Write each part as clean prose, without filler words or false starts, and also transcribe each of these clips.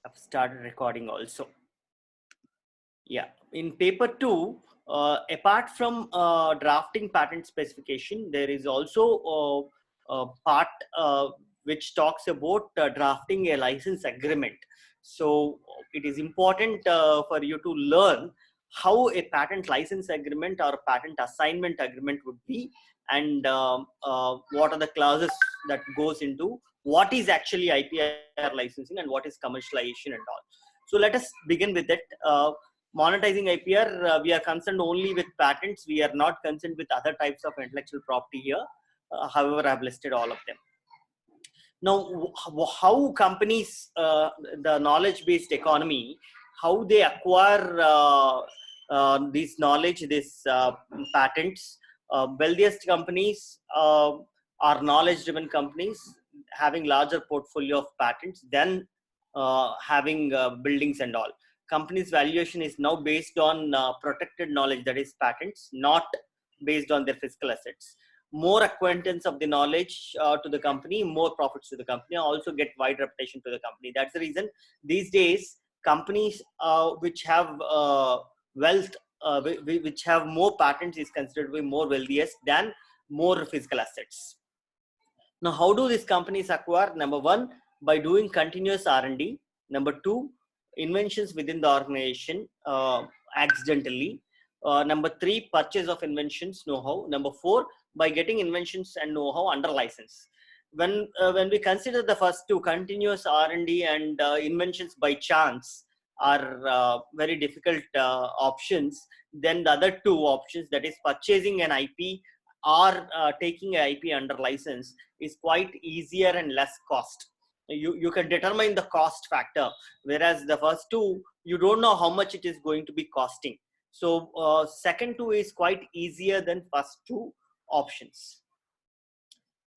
I've started recording also. Yeah, in paper 2, apart from drafting patent specification, there is also a part which talks about drafting a license agreement. So it is important for you to learn how a patent license agreement or patent assignment agreement would be, and what are the clauses that goes into what is actually IPR licensing and what is commercialization and all. So let us begin with it. Monetizing IPR, we are concerned only with patents. We are not concerned with other types of intellectual property here. However, I have listed all of them. Now, how companies, the knowledge-based economy, how they acquire this knowledge, this patents. Wealthiest companies are knowledge-driven companies having larger portfolio of patents than having buildings and all. Companies' valuation is now based on protected knowledge, that is patents, not based on their physical assets. More acquaintance of the knowledge to the company, more profits to the company, also get wide reputation to the company. That's the reason these days companies which have wealth, which have more patents, is considered to be more wealthiest than more physical assets. Now, how do these companies acquire? Number one, by doing continuous R&D. Number two, inventions within the organization accidentally. Number three, purchase of inventions, know-how. Number four, by getting inventions and know-how under license. When we consider the first two, continuous R&D and inventions by chance, are very difficult options, then the other two options, that is purchasing an IP or taking an IP under license, is quite easier and less cost. You can determine the cost factor, whereas the first two, you don't know how much it is going to be costing. So second two is quite easier than first two options.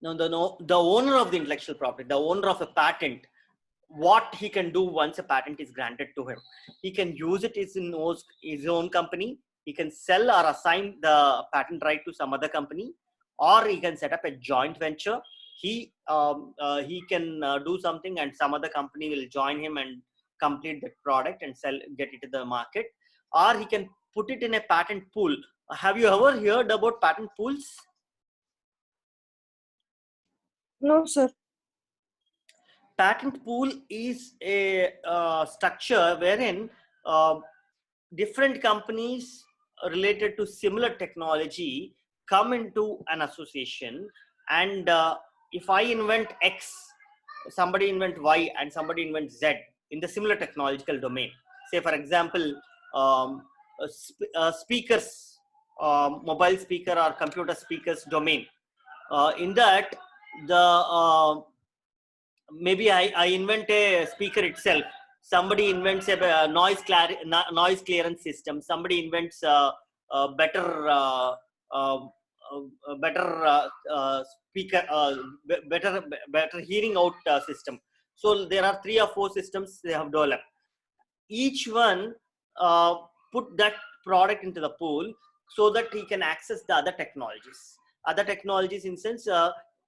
Now the owner of the intellectual property, the owner of a patent, what he can do once a patent is granted to him, he can use it in his own company. He can sell or assign the patent right to some other company, or he can set up a joint venture. He can do something and some other company will join him and complete that product and get it to the market, or he can put it in a patent pool. Have you ever heard about patent pools? No, sir. Patent pool is a structure wherein different companies related to similar technology come into an association, and if I invent X, somebody invent Y, and somebody invents Z in the similar technological domain. Say for example, speakers, mobile speaker or computer speakers domain. In that, the maybe I invent a speaker itself. Somebody invents a noise clearance system. Somebody invents a better speaker, better hearing out system. So there are 3 or 4 systems they have developed. Each one put that product into the pool so that he can access the other technologies. Other technologies, in sense,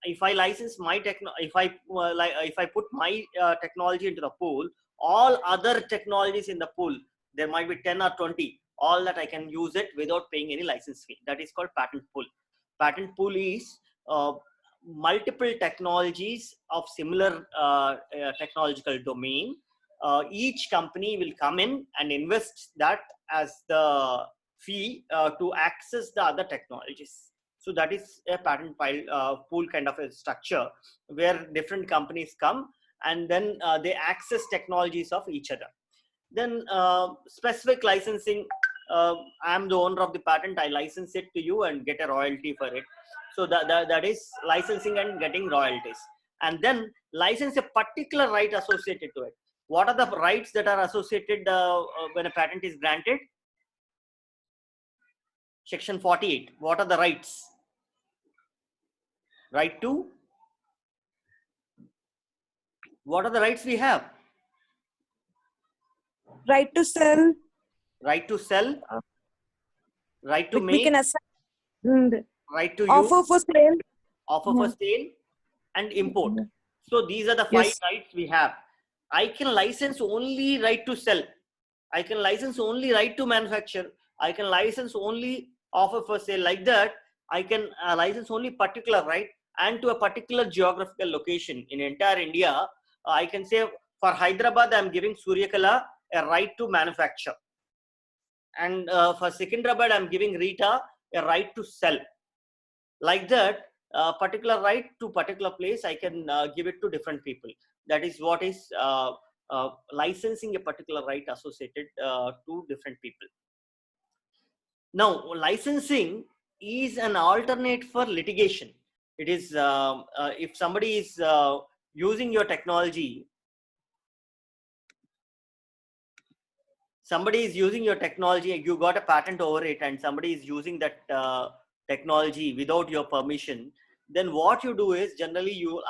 if I license my if I put my technology into the pool, all other technologies in the pool, there might be 10 or 20, all that I can use it without paying any license fee. That is called patent pool. Patent pool is multiple technologies of similar technological domain. Each company will come in and invest that as the fee to access the other technologies. So that is a patent pool kind of a structure where different companies come and then they access technologies of each other. Then specific licensing, I am the owner of the patent, I license it to you and get a royalty for it. So that is licensing and getting royalties. And then license a particular right associated to it. What are the rights that are associated when a patent is granted? Section 48. What are the rights? Right to? What are the rights we have? Right to sell. Right to sell. Right to We make. can assign. Right to Offer use. for sale. Offer for sale and import. So these are the 5 rights we have. I can license only right to sell. I can license only right to manufacture. I can license only offer for sale. Like that, I can license only particular right and to a particular geographical location in entire India. I can say for Hyderabad, I'm giving Suryakala a right to manufacture, and for Secunderabad, I'm giving Rita a right to sell. Like that, particular right to particular place, I can give it to different people. That is what is licensing a particular right associated to different people. Now, licensing is an alternate for litigation. It is if somebody is using your technology, you got a patent over it, and somebody is using that technology without your permission, then what you do is generally you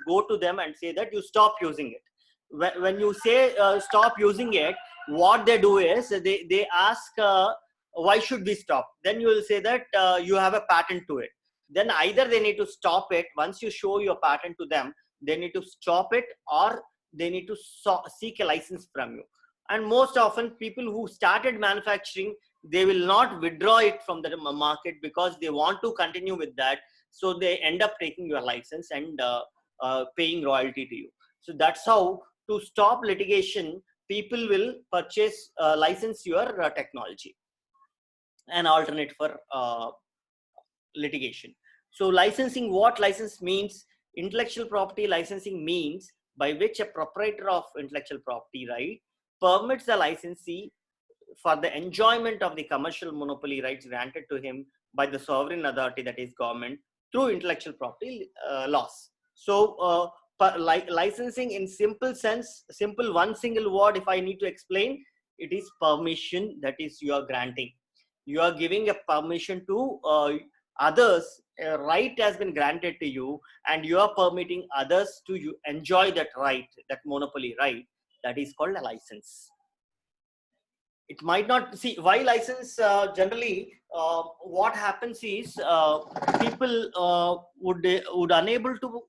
go to them and say that you stop using it. When you say stop using it, what they do is they ask why should we stop. Then you will say that you have a patent to it. Then either they need to stop it. Once you show your patent to them, they need to stop it, or they need to seek a license from you. And most often people who started manufacturing, they will not withdraw it from the market because they want to continue with that. So they end up taking your license and paying royalty to you. So that's how, to stop litigation, people will purchase license your technology, an alternate for litigation. So licensing, what license means? Intellectual property licensing means by which a proprietor of intellectual property right permits the licensee for the enjoyment of the commercial monopoly rights granted to him by the sovereign authority, that is government, through intellectual property laws. So licensing in simple sense, simple one single word, if I need to explain, it is permission. That is, you are granting, you are giving a permission to others. A right has been granted to you, and you are permitting others to enjoy that right, that monopoly right. That is called a license. It might not, see why license generally what happens is people would unable to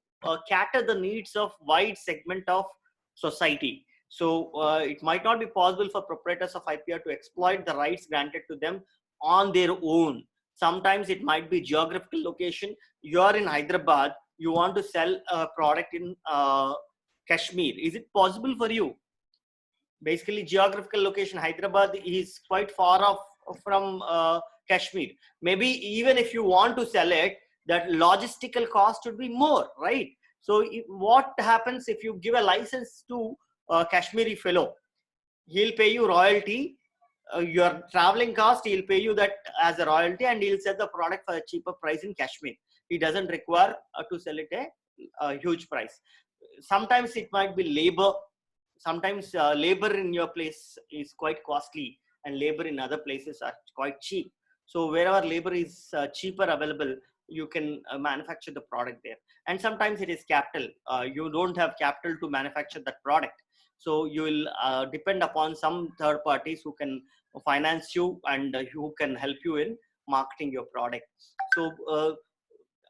cater the needs of wide segment of society. So it might not be possible for proprietors of IPR to exploit the rights granted to them on their own. Sometimes it might be geographical location. You are in Hyderabad, you want to sell a product in Kashmir. Is it possible for you? Basically, geographical location, Hyderabad is quite far off from Kashmir. Maybe even if you want to sell it, that logistical cost would be more, right? So what happens if you give a license to a Kashmiri fellow? He'll pay you royalty, your traveling cost, he'll pay you that as a royalty, and he'll sell the product for a cheaper price in Kashmir. He doesn't require to sell it a huge price. Sometimes it might be labor. Sometimes labor in your place is quite costly, and labor in other places are quite cheap. So wherever labor is cheaper available, you can manufacture the product there. And sometimes it is capital. You don't have capital to manufacture that product. So you will depend upon some third parties who can finance you and who can help you in marketing your product. So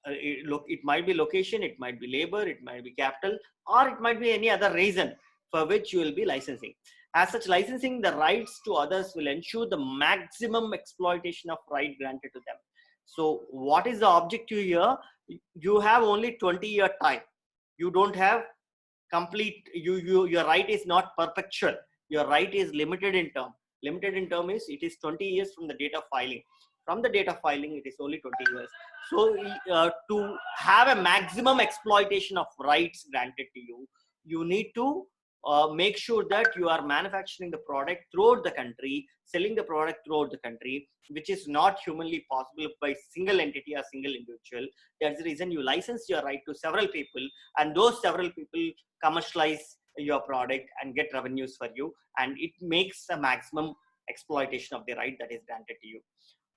it might be location, it might be labor, it might be capital, or it might be any other reason for which you will be licensing. As such, licensing the rights to others will ensure the maximum exploitation of right granted to them. So what is the objective here? You have only 20-year time. You don't have complete, your right is not perpetual. Your right is limited in term. Limited in term is, it is 20 years from the date of filing. From the date of filing, it is only 20 years. So to have a maximum exploitation of rights granted to you, you need to make sure that you are manufacturing the product throughout the country, selling the product throughout the country, which is not humanly possible by single entity or single individual. That's the reason you license your right to several people, and those several people commercialize your product and get revenues for you, and it makes a maximum exploitation of the right that is granted to you.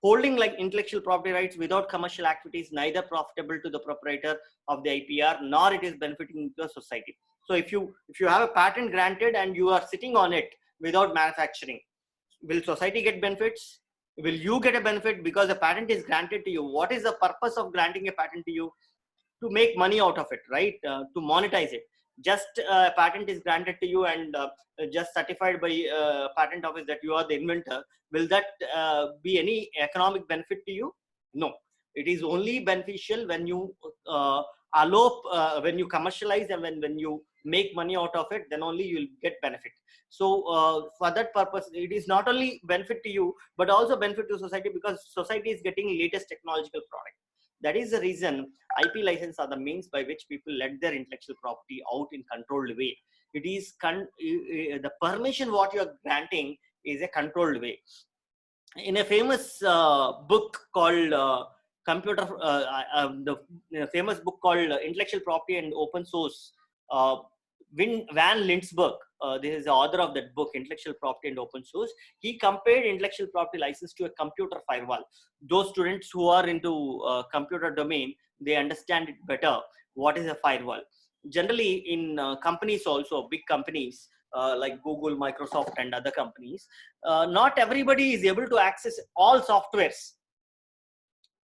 Holding like intellectual property rights without commercial activity is neither profitable to the proprietor of the IPR, nor it is benefiting the society. So if you have a patent granted and you are sitting on it without manufacturing, will society get benefits? Will you get a benefit because the patent is granted to you? What is the purpose of granting a patent to you? To make money out of it, right? To monetize it. Just a patent is granted to you and just certified by patent office that you are the inventor, will that be any economic benefit to you? No. It is only beneficial when you when you commercialize, and when you make money out of it, then only you'll get benefit. So for that purpose, it is not only benefit to you, but also benefit to society, because society is getting latest technological product. That is the reason IP license are the means by which people let their intellectual property out in controlled way. It is the permission what you are granting is a controlled way. In a famous book called the famous book called Intellectual Property and Open Source, Van Linsberg, this is the author of that book, Intellectual Property and Open Source. He compared intellectual property license to a computer firewall. Those students who are into computer domain, they understand it better. What is a firewall? Generally, in companies also, big companies like Google, Microsoft, and other companies, not everybody is able to access all softwares.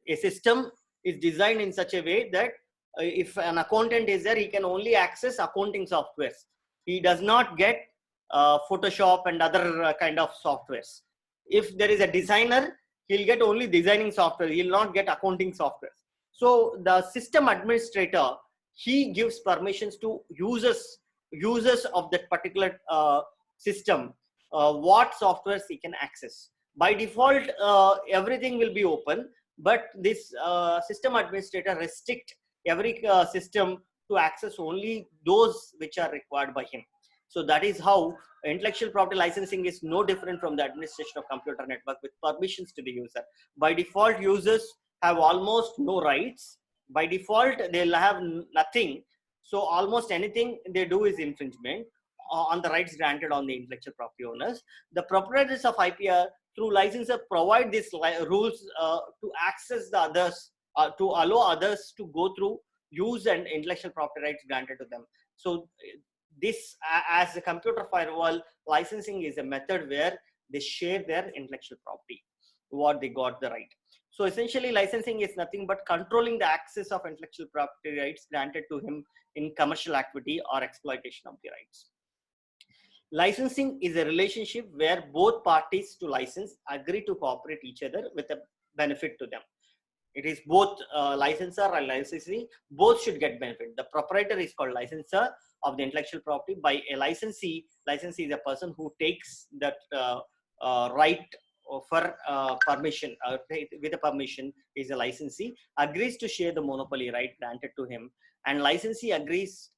A system is designed in such a way that if an accountant is there, he can only access accounting softwares. He does not get Photoshop and other kind of softwares. If there is a designer, he'll get only designing software. He'll not get accounting software. So the system administrator, he gives permissions to users of that particular system, what softwares he can access. By default, everything will be open, but this system administrator restrict every system to access only those which are required by him. So that is how intellectual property licensing is no different from the administration of computer network with permissions to the user. By default, users have almost no rights. By default, they'll have nothing. So almost anything they do is infringement on the rights granted on the intellectual property owners. The proprietors of IPR through licensor provide these rules to access the others, to allow others to go through, use, and intellectual property rights granted to them. So this, as a computer firewall, licensing is a method where they share their intellectual property, what they got the right. So essentially, licensing is nothing but controlling the access of intellectual property rights granted to him in commercial activity or exploitation of the rights. Licensing is a relationship where both parties to license agree to cooperate each other with a benefit to them. It is both licensor and licensee, both should get benefit. The proprietor is called licensor of the intellectual property. By a licensee is a person who takes that right for permission, with a permission, is a licensee, agrees to share the monopoly right granted to him, and licensee agrees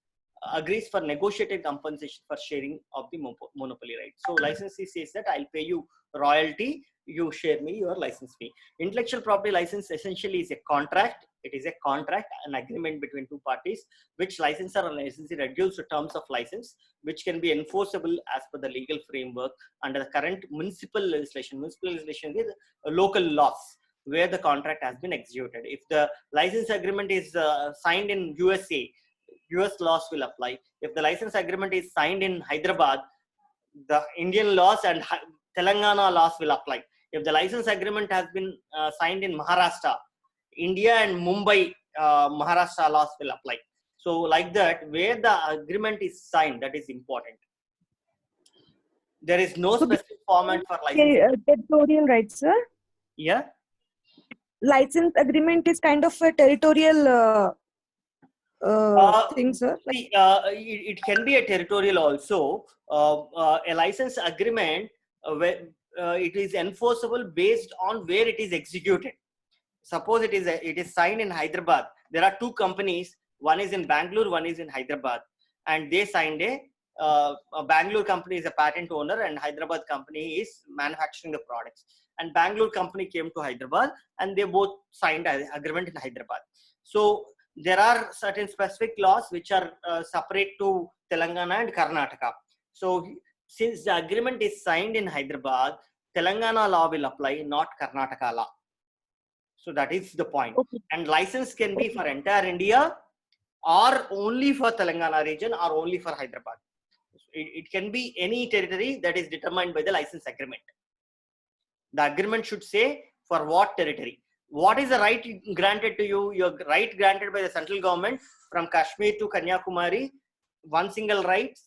for negotiated compensation for sharing of the monopoly right. So licensee says that I'll pay you royalty, you share me your license fee. Intellectual property license essentially is a contract. It is a contract, an agreement between two parties, which licensor and licensee reduce the terms of license, which can be enforceable as per the legal framework under the current municipal legislation. Municipal legislation is local laws where the contract has been executed. If the license agreement is signed in USA, US laws will apply. If the license agreement is signed in Hyderabad, the Indian laws and Telangana laws will apply. If the license agreement has been signed in Maharashtra, India and Mumbai, Maharashtra laws will apply. So like that, where the agreement is signed, that is important. There is no specific format for license. Territorial rights, sir. Yeah. License agreement is kind of a territorial thing, sir. It can be a territorial also. A license agreement, where it is enforceable based on where it is executed. Suppose it is signed in Hyderabad. There are two companies. One is in Bangalore, one is in Hyderabad, and they signed a Bangalore company is a patent owner, and Hyderabad company is manufacturing the products. And Bangalore company came to Hyderabad, and they both signed an agreement in Hyderabad. So there are certain specific laws which are separate to Telangana and Karnataka. So since the agreement is signed in Hyderabad, Telangana law will apply, not Karnataka law. So that is the point. Okay. And license can be for entire India, or only for Telangana region, or only for Hyderabad. It can be any territory that is determined by the license agreement. The agreement should say for what territory. What is the right granted to you? Your right granted by the central government from Kashmir to Kanyakumari one single right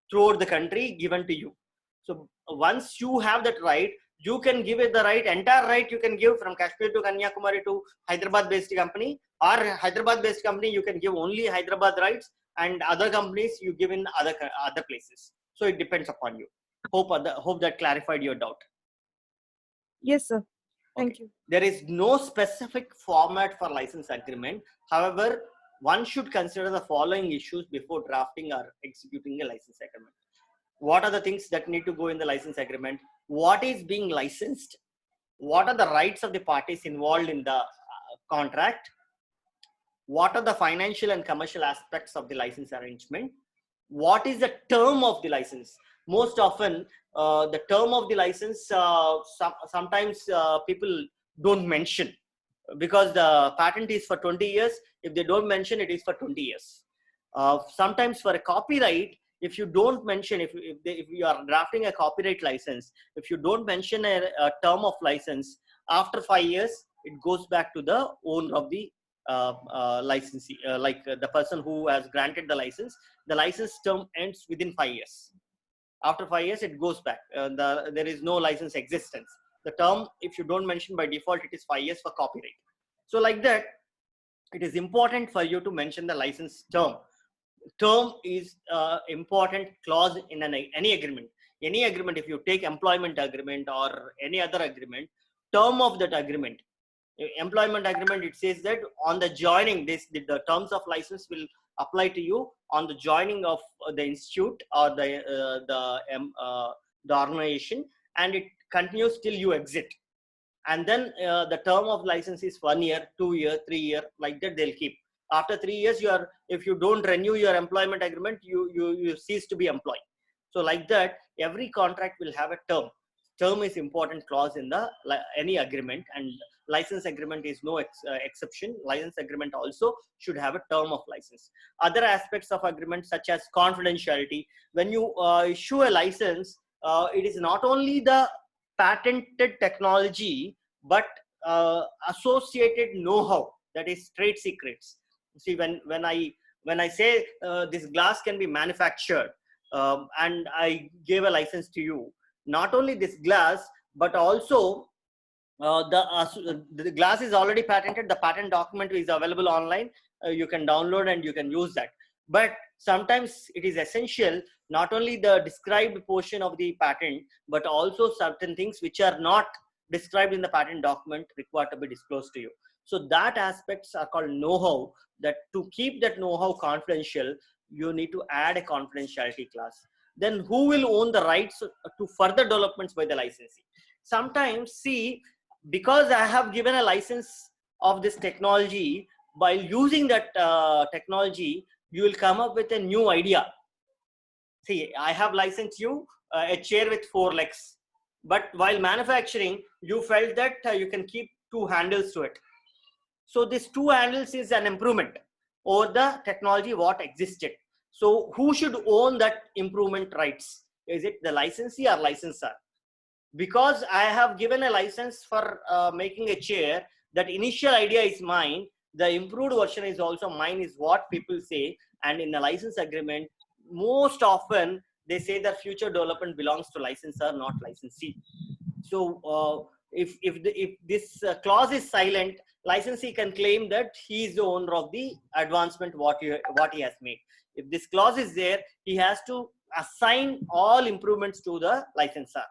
throughout the country given to you. So once you have that right, you can give it the right, entire right you can give from Kashmir to Kanyakumari to Hyderabad based company, or Hyderabad based company you can give only Hyderabad rights, and other companies you give in other places. So it depends upon you. Hope that clarified your doubt. Yes, sir. Thank Okay. you. There is no specific format for license agreement. However, one should consider the following issues before drafting or executing a license agreement. What are the things that need to go in the license agreement? What is being licensed? What are the rights of the parties involved in the contract? What are the financial and commercial aspects of the license arrangement? What is the term of the license? Most often, the term of the license, sometimes people don't mention, because the patent is for 20 years. If they don't mention, it is for 20 years. Sometimes for a copyright, if you don't mention, if you are drafting a copyright license, if you don't mention a term of license, after 5 years, it goes back to the owner of the licensee, the person who has granted the license term ends within 5 years. After 5 years, it goes back. There is no license existence. The term, if you don't mention, by default, it is 5 years for copyright. So like that, it is important for you to mention the license term. Term is important clause in any agreement. Any agreement, if you take employment agreement or any other agreement, term of that agreement, employment agreement, it says that on the joining, the terms of license will apply to you on the joining of the institute or the organization, and it continues till you exit. And then the term of license is 1 year, 2 year, 3 year, like that they'll keep. After 3 years, if you don't renew your employment agreement, you cease to be employed. So like that, every contract will have a term. Term is important clause in any agreement, and license agreement is no exception. License agreement also should have a term of license. Other aspects of agreement, such as confidentiality. When you issue a license, it is not only the patented technology, but associated know-how, that is trade secrets. See, when I say this glass can be manufactured, and I gave a license to you, not only this glass, but also the glass is already patented. The patent document is available online. You can download and you can use that. But sometimes it is essential, not only the described portion of the patent, but also certain things which are not described in the patent document required to be disclosed to you. So that aspects are called know-how. That to keep that know-how confidential, you need to add a confidentiality clause. Then who will own the rights to further developments by the licensee? Sometimes, see, because I have given a license of this technology, by using that technology, you will come up with a new idea. See, I have licensed you a chair with 4 legs, but while manufacturing, you felt that you can keep 2 handles to it. So this 2 handles is an improvement over the technology what existed. So who should own that improvement rights? Is it the licensee or licensor? Because I have given a license for making a chair, that initial idea is mine, the improved version is also mine, is what people say. And in the license agreement, most often they say that future development belongs to licensor, not licensee. So if this clause is silent, licensee can claim that he is the owner of the advancement what he has made. If this clause is there, he has to assign all improvements to the licensor.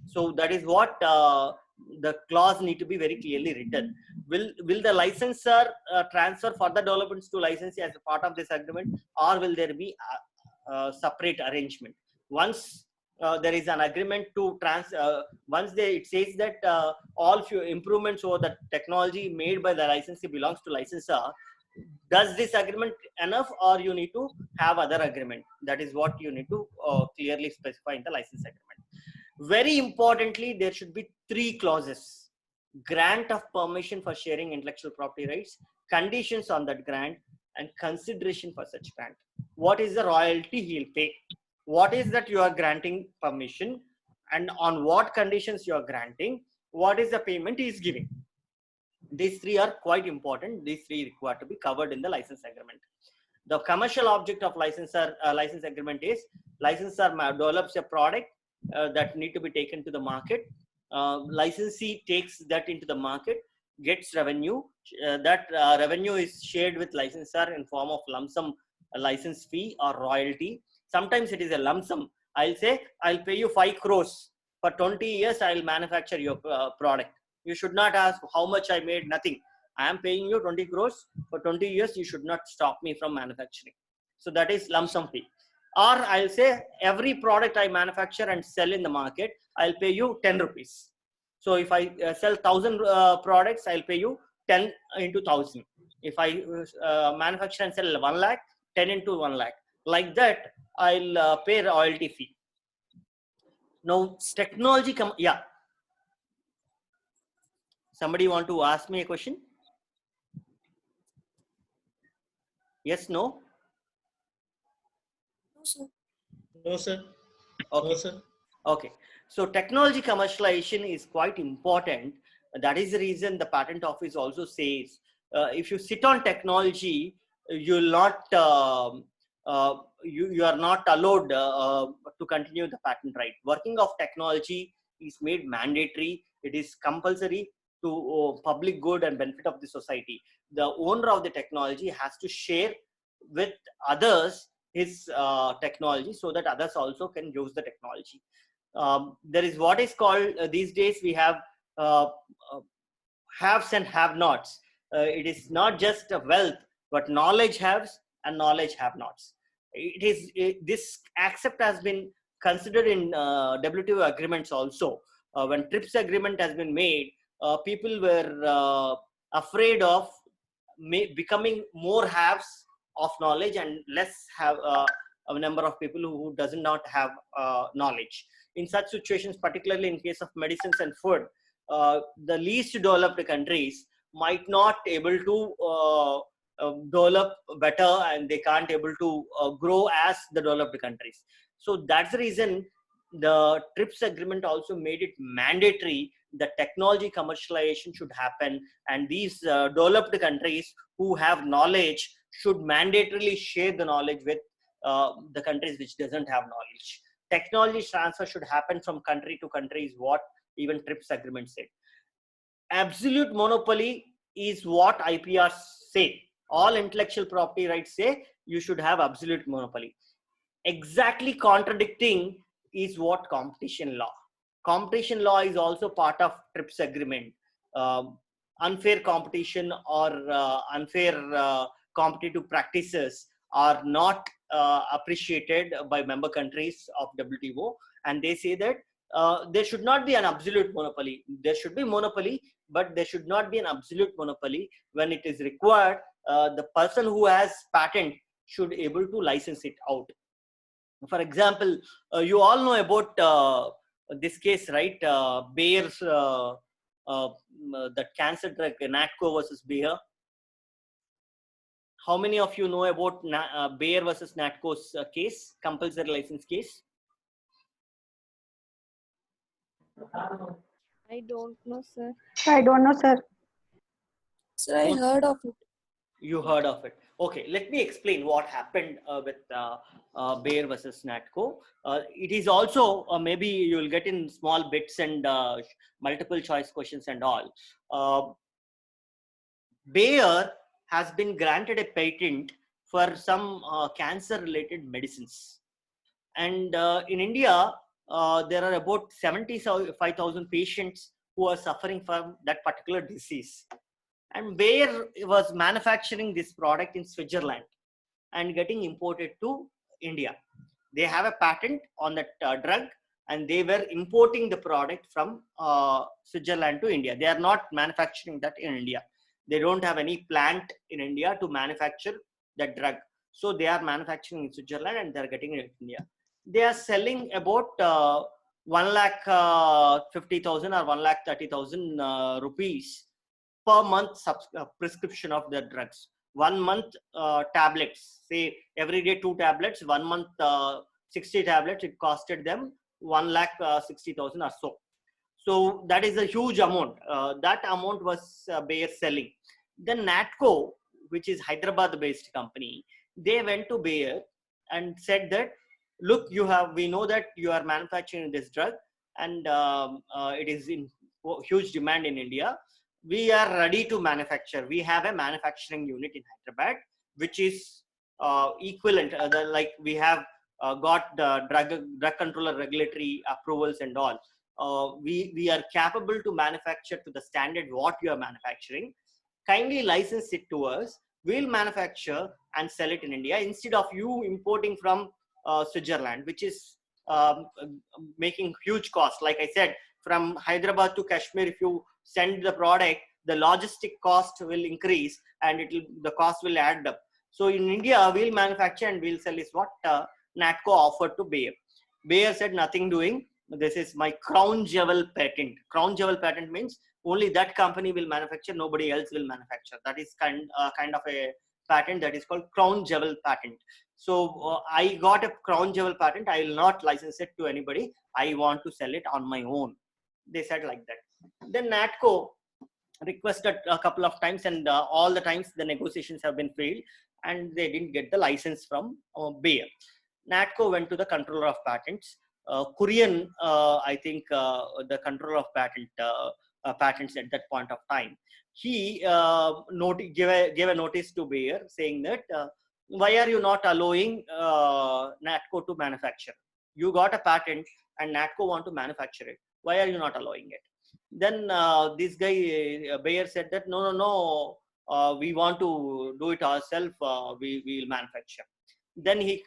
So that is what the clause need to be very clearly written. Will the licensor transfer further developments to licensee as a part of this agreement, or will there be a separate arrangement? Once there is an agreement to once it says that all few improvements over the technology made by the licensee belongs to licensor, does this agreement enough, or you need to have other agreement? That is what you need to clearly specify in the license agreement. Very importantly, there should be 3 clauses: grant of permission for sharing intellectual property rights, conditions on that grant, and consideration for such grant. What is the royalty he'll pay? What is that you are granting permission, and on what conditions you are granting? What is the payment he is giving? These 3 are quite important. These 3 require to be covered in the license agreement. The commercial object of license agreement is licensor develops a product that need to be taken to the market. Licensee takes that into the market, gets revenue. That revenue is shared with licensor in form of lump sum license fee or royalty. Sometimes it is a lump sum. I'll say, I'll pay you 5 crores. For 20 years, I'll manufacture your product. You should not ask how much I made, nothing. I am paying you 20 crores for 20 years. You should not stop me from manufacturing. So that is lump sum fee. Or I'll say every product I manufacture and sell in the market, I'll pay you 10 rupees. So if I sell 1,000 products, I'll pay you 10 into 1,000. If I manufacture and sell 1 lakh, 10 into 1 lakh. Like that, I'll pay royalty fee. Now, technology yeah. Somebody want to ask me a question? Yes, no? No, sir. No, sir. Okay. No, sir. Okay. So technology commercialization is quite important. That is the reason the patent office also says, if you sit on technology, you'll not, you are not allowed to continue the patent right. Working of technology is made mandatory. It is compulsory to public good and benefit of the society. The owner of the technology has to share with others his technology so that others also can use the technology. There is what is called these days we have haves and have-nots. It is not just wealth, but knowledge haves and knowledge have-nots. It is this accept has been considered in WTO agreements also. When TRIPS agreement has been made, people were afraid of becoming more haves of knowledge and less have a number of people who does not have knowledge. In such situations, particularly in case of medicines and food, the least developed countries might not able to develop better, and they can't able to grow as the developed countries. So that's the reason the TRIPS agreement also made it mandatory that technology commercialization should happen, and these developed countries who have knowledge should mandatorily share the knowledge with the countries which doesn't have knowledge. Technology transfer should happen from country to country is what even TRIPS agreement said. Absolute monopoly is what IPRs say. All intellectual property rights say you should have absolute monopoly. Exactly contradicting is what competition law. Competition law is also part of TRIPS agreement. Unfair competition or unfair competitive practices are not appreciated by member countries of WTO, and they say that there should not be an absolute monopoly. There should be monopoly, but there should not be an absolute monopoly. When it is required, the person who has patent should able to license it out. For example, you all know about this case, right? Bayer's that cancer drug Natco versus Bayer. How many of you know about Bayer versus Natco's case, compulsory license case? I don't know, sir. I don't know, sir. Sir, I heard of it. You heard of it. Okay, let me explain what happened with Bayer versus Natco. It is also, maybe you will get in small bits and multiple choice questions and all. Bayer has been granted a patent for some cancer related medicines. And in India, there are about 75,000 patients who are suffering from that particular disease. And Bayer was manufacturing this product in Switzerland and getting imported to India. They have a patent on that drug, and they were importing the product from Switzerland to India. They are not manufacturing that in India. They don't have any plant in India to manufacture that drug. So they are manufacturing in Switzerland and they are getting it in India. They are selling about 1,50,000 or 1,30,000 rupees per month prescription of the drugs. 1 month tablets, say every day 2 tablets, 1 month 60 tablets, it costed them 1,60,000 or so. So that is a huge amount. That amount was Bayer selling. Then Natco, which is Hyderabad based company, they went to Bayer and said that, look, we know that you are manufacturing this drug, and it is in huge demand in India. We are ready to manufacture. We have a manufacturing unit in Hyderabad, which is equivalent, like we have got the drug controller regulatory approvals and all. We are capable to manufacture to the standard what you are manufacturing. Kindly license it to us. We'll manufacture and sell it in India instead of you importing from Switzerland, which is making huge cost. Like I said, from Hyderabad to Kashmir, if you send the product, the logistic cost will increase and the cost will add up. So in India, we'll manufacture and we'll sell is what Natco offered to Bayer. Bayer said, nothing doing. This is my crown jewel patent. Crown jewel patent means only that company will manufacture, nobody else will manufacture. That is kind of a patent that is called crown jewel patent. So I got a crown jewel patent. I will not license it to anybody. I want to sell it on my own. They said like that. Then Natco requested a couple of times, and all the times the negotiations have been failed, and they didn't get the license from Bayer. Natco went to the controller of patents. Korean, I think the controller of patents at that point of time, he gave a notice to Bayer saying that why are you not allowing Natco to manufacture? You got a patent and Natco want to manufacture it. Why are you not allowing it? Then this guy Bayer said that no, we want to do it ourselves. We will manufacture. Then he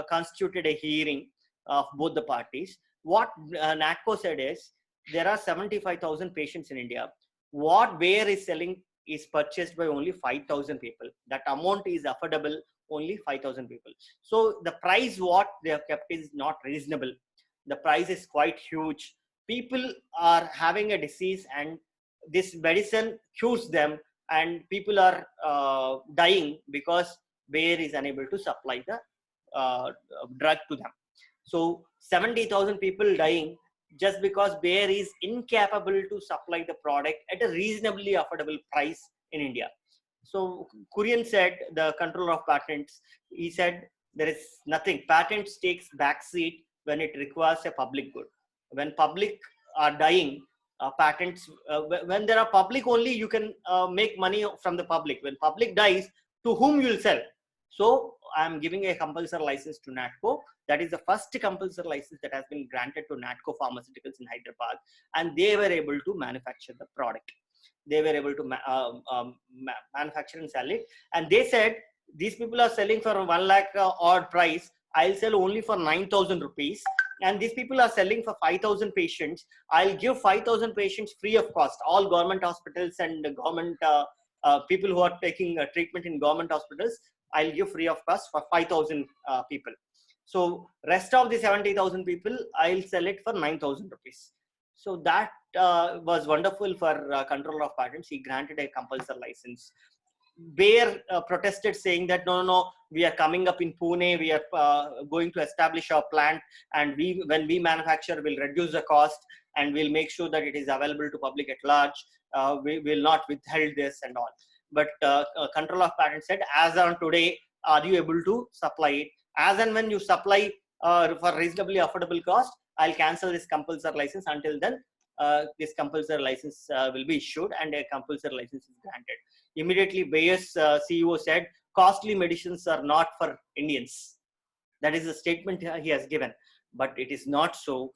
constituted a hearing of both the parties. What Natco said is, there are 75,000 patients in India. What Bayer is selling is purchased by only 5,000 people. That amount is affordable, only 5,000 people. So the price what they have kept is not reasonable. The price is quite huge. People are having a disease and this medicine cures them, and people are dying because Bayer is unable to supply the drug to them. So 70,000 people dying just because Bayer is incapable to supply the product at a reasonably affordable price in India. So Kurian said, the controller of patents, he said there is nothing. Patents takes backseat when it requires a public good. When public are dying, patents, when there are public only, you can make money from the public. When public dies, to whom you will sell? So I am giving a compulsory license to Natco. That is the first compulsory license that has been granted to Natco Pharmaceuticals in Hyderabad, and they were able to manufacture the product. They were able to manufacture and sell it. And they said, these people are selling for 1 lakh odd price. I'll sell only for 9,000 rupees. And these people are selling for 5,000 patients. I'll give 5,000 patients free of cost. All government hospitals and government people who are taking treatment in government hospitals, I'll give free of cost for 5,000 people. So rest of the 70,000 people, I'll sell it for 9,000 rupees. So that was wonderful for controller of patents. He granted a compulsory license. Bayer protested, saying that no, we are coming up in Pune. We are going to establish our plant, and when we manufacture, we'll reduce the cost and we'll make sure that it is available to public at large. We will not withhold this and all. But controller of patents said, as on today, are you able to supply it? As and when you supply for reasonably affordable cost, I'll cancel this compulsory license. Until then, this compulsory license will be issued and a compulsory license is granted. Immediately, Bayer's CEO said, costly medicines are not for Indians. That is the statement he has given, but it is not so.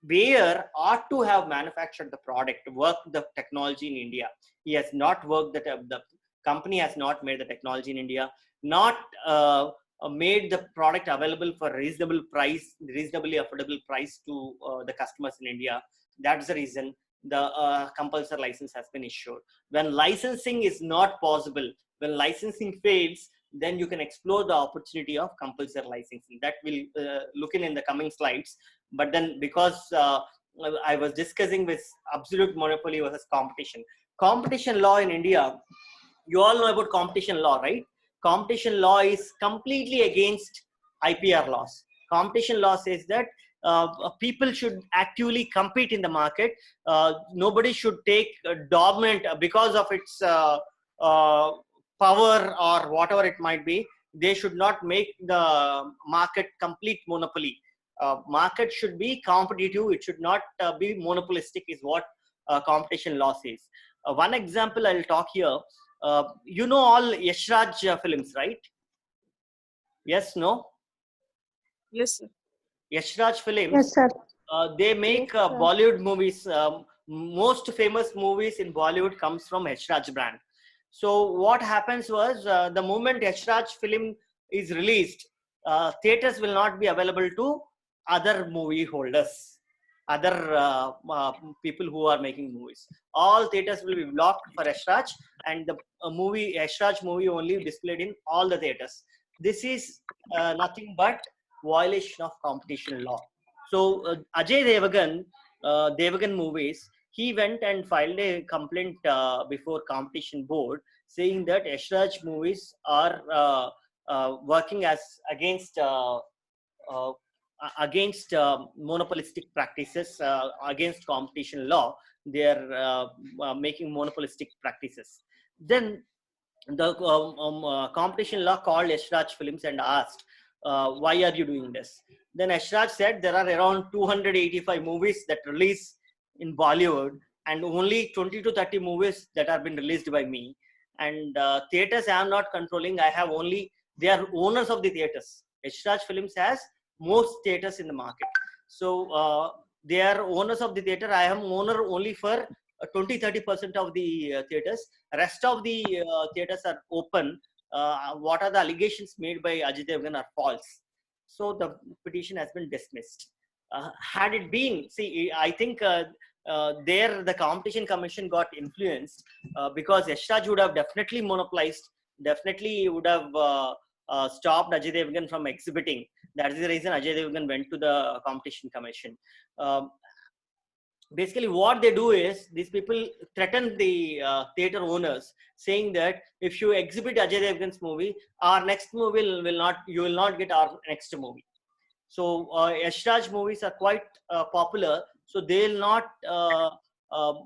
Bayer ought to have manufactured the product, worked the technology in India. He has not worked the company has not made the technology in India, not made the product available for reasonably affordable price to the customers in India. That's the reason the compulsory license has been issued. When licensing is not possible, when licensing fails, then you can explore the opportunity of compulsory licensing. That will look in the coming slides. But then, because I was discussing with absolute monopoly versus competition. Competition law in India, you all know about competition law, right? Competition law is completely against IPR laws. Competition law says that people should actively compete in the market. Nobody should take dominant because of its power or whatever it might be, they should not make the market complete monopoly. Market should be competitive. It should not be monopolistic is what competition law says. One example I'll talk here. You know all Yash Raj films, right? Yes, no? Yes, sir. Yash Raj Yes, films, sir. they make Yes, sir. Bollywood movies. Most famous movies in Bollywood comes from Yash Raj brand. So what happens was the moment Yash Raj film is released, theaters will not be available to other movie holders, other people who are making movies. All theaters will be blocked for Yash Raj, and the movie Yash Raj movie only displayed in all the theaters. This is nothing but violation of competition law. So Ajay Devgan movies, he went and filed a complaint before competition board saying that Yash Raj movies are working as against uh, monopolistic practices, against competition law. They are making monopolistic practices. Then the competition law called Yash Raj Films and asked, why are you doing this? Then Yash Raj said there are around 285 movies that release in Bollywood and only 20 to 30 movies that have been released by me. And theaters I am not controlling. I have only, they are owners of the theaters. Yash Raj Films has most theaters in the market. So they are owners of the theater. I am owner only for 20-30% of the theaters. Rest of the theaters are open. What are the allegations made by Ajay Devgan are false. So the petition has been dismissed. Had it been, see, I think there the competition commission got influenced because Yash Raj would have definitely monopolized, definitely would have stopped Ajay Devgan from exhibiting. That is the reason Ajay Devgan went to the competition commission. Basically what they do is these people threaten the theater owners saying that if you exhibit Ajay Devgan's movie, our next movie will not, you will not get our next movie. So Yash Raj movies are quite popular, so they will not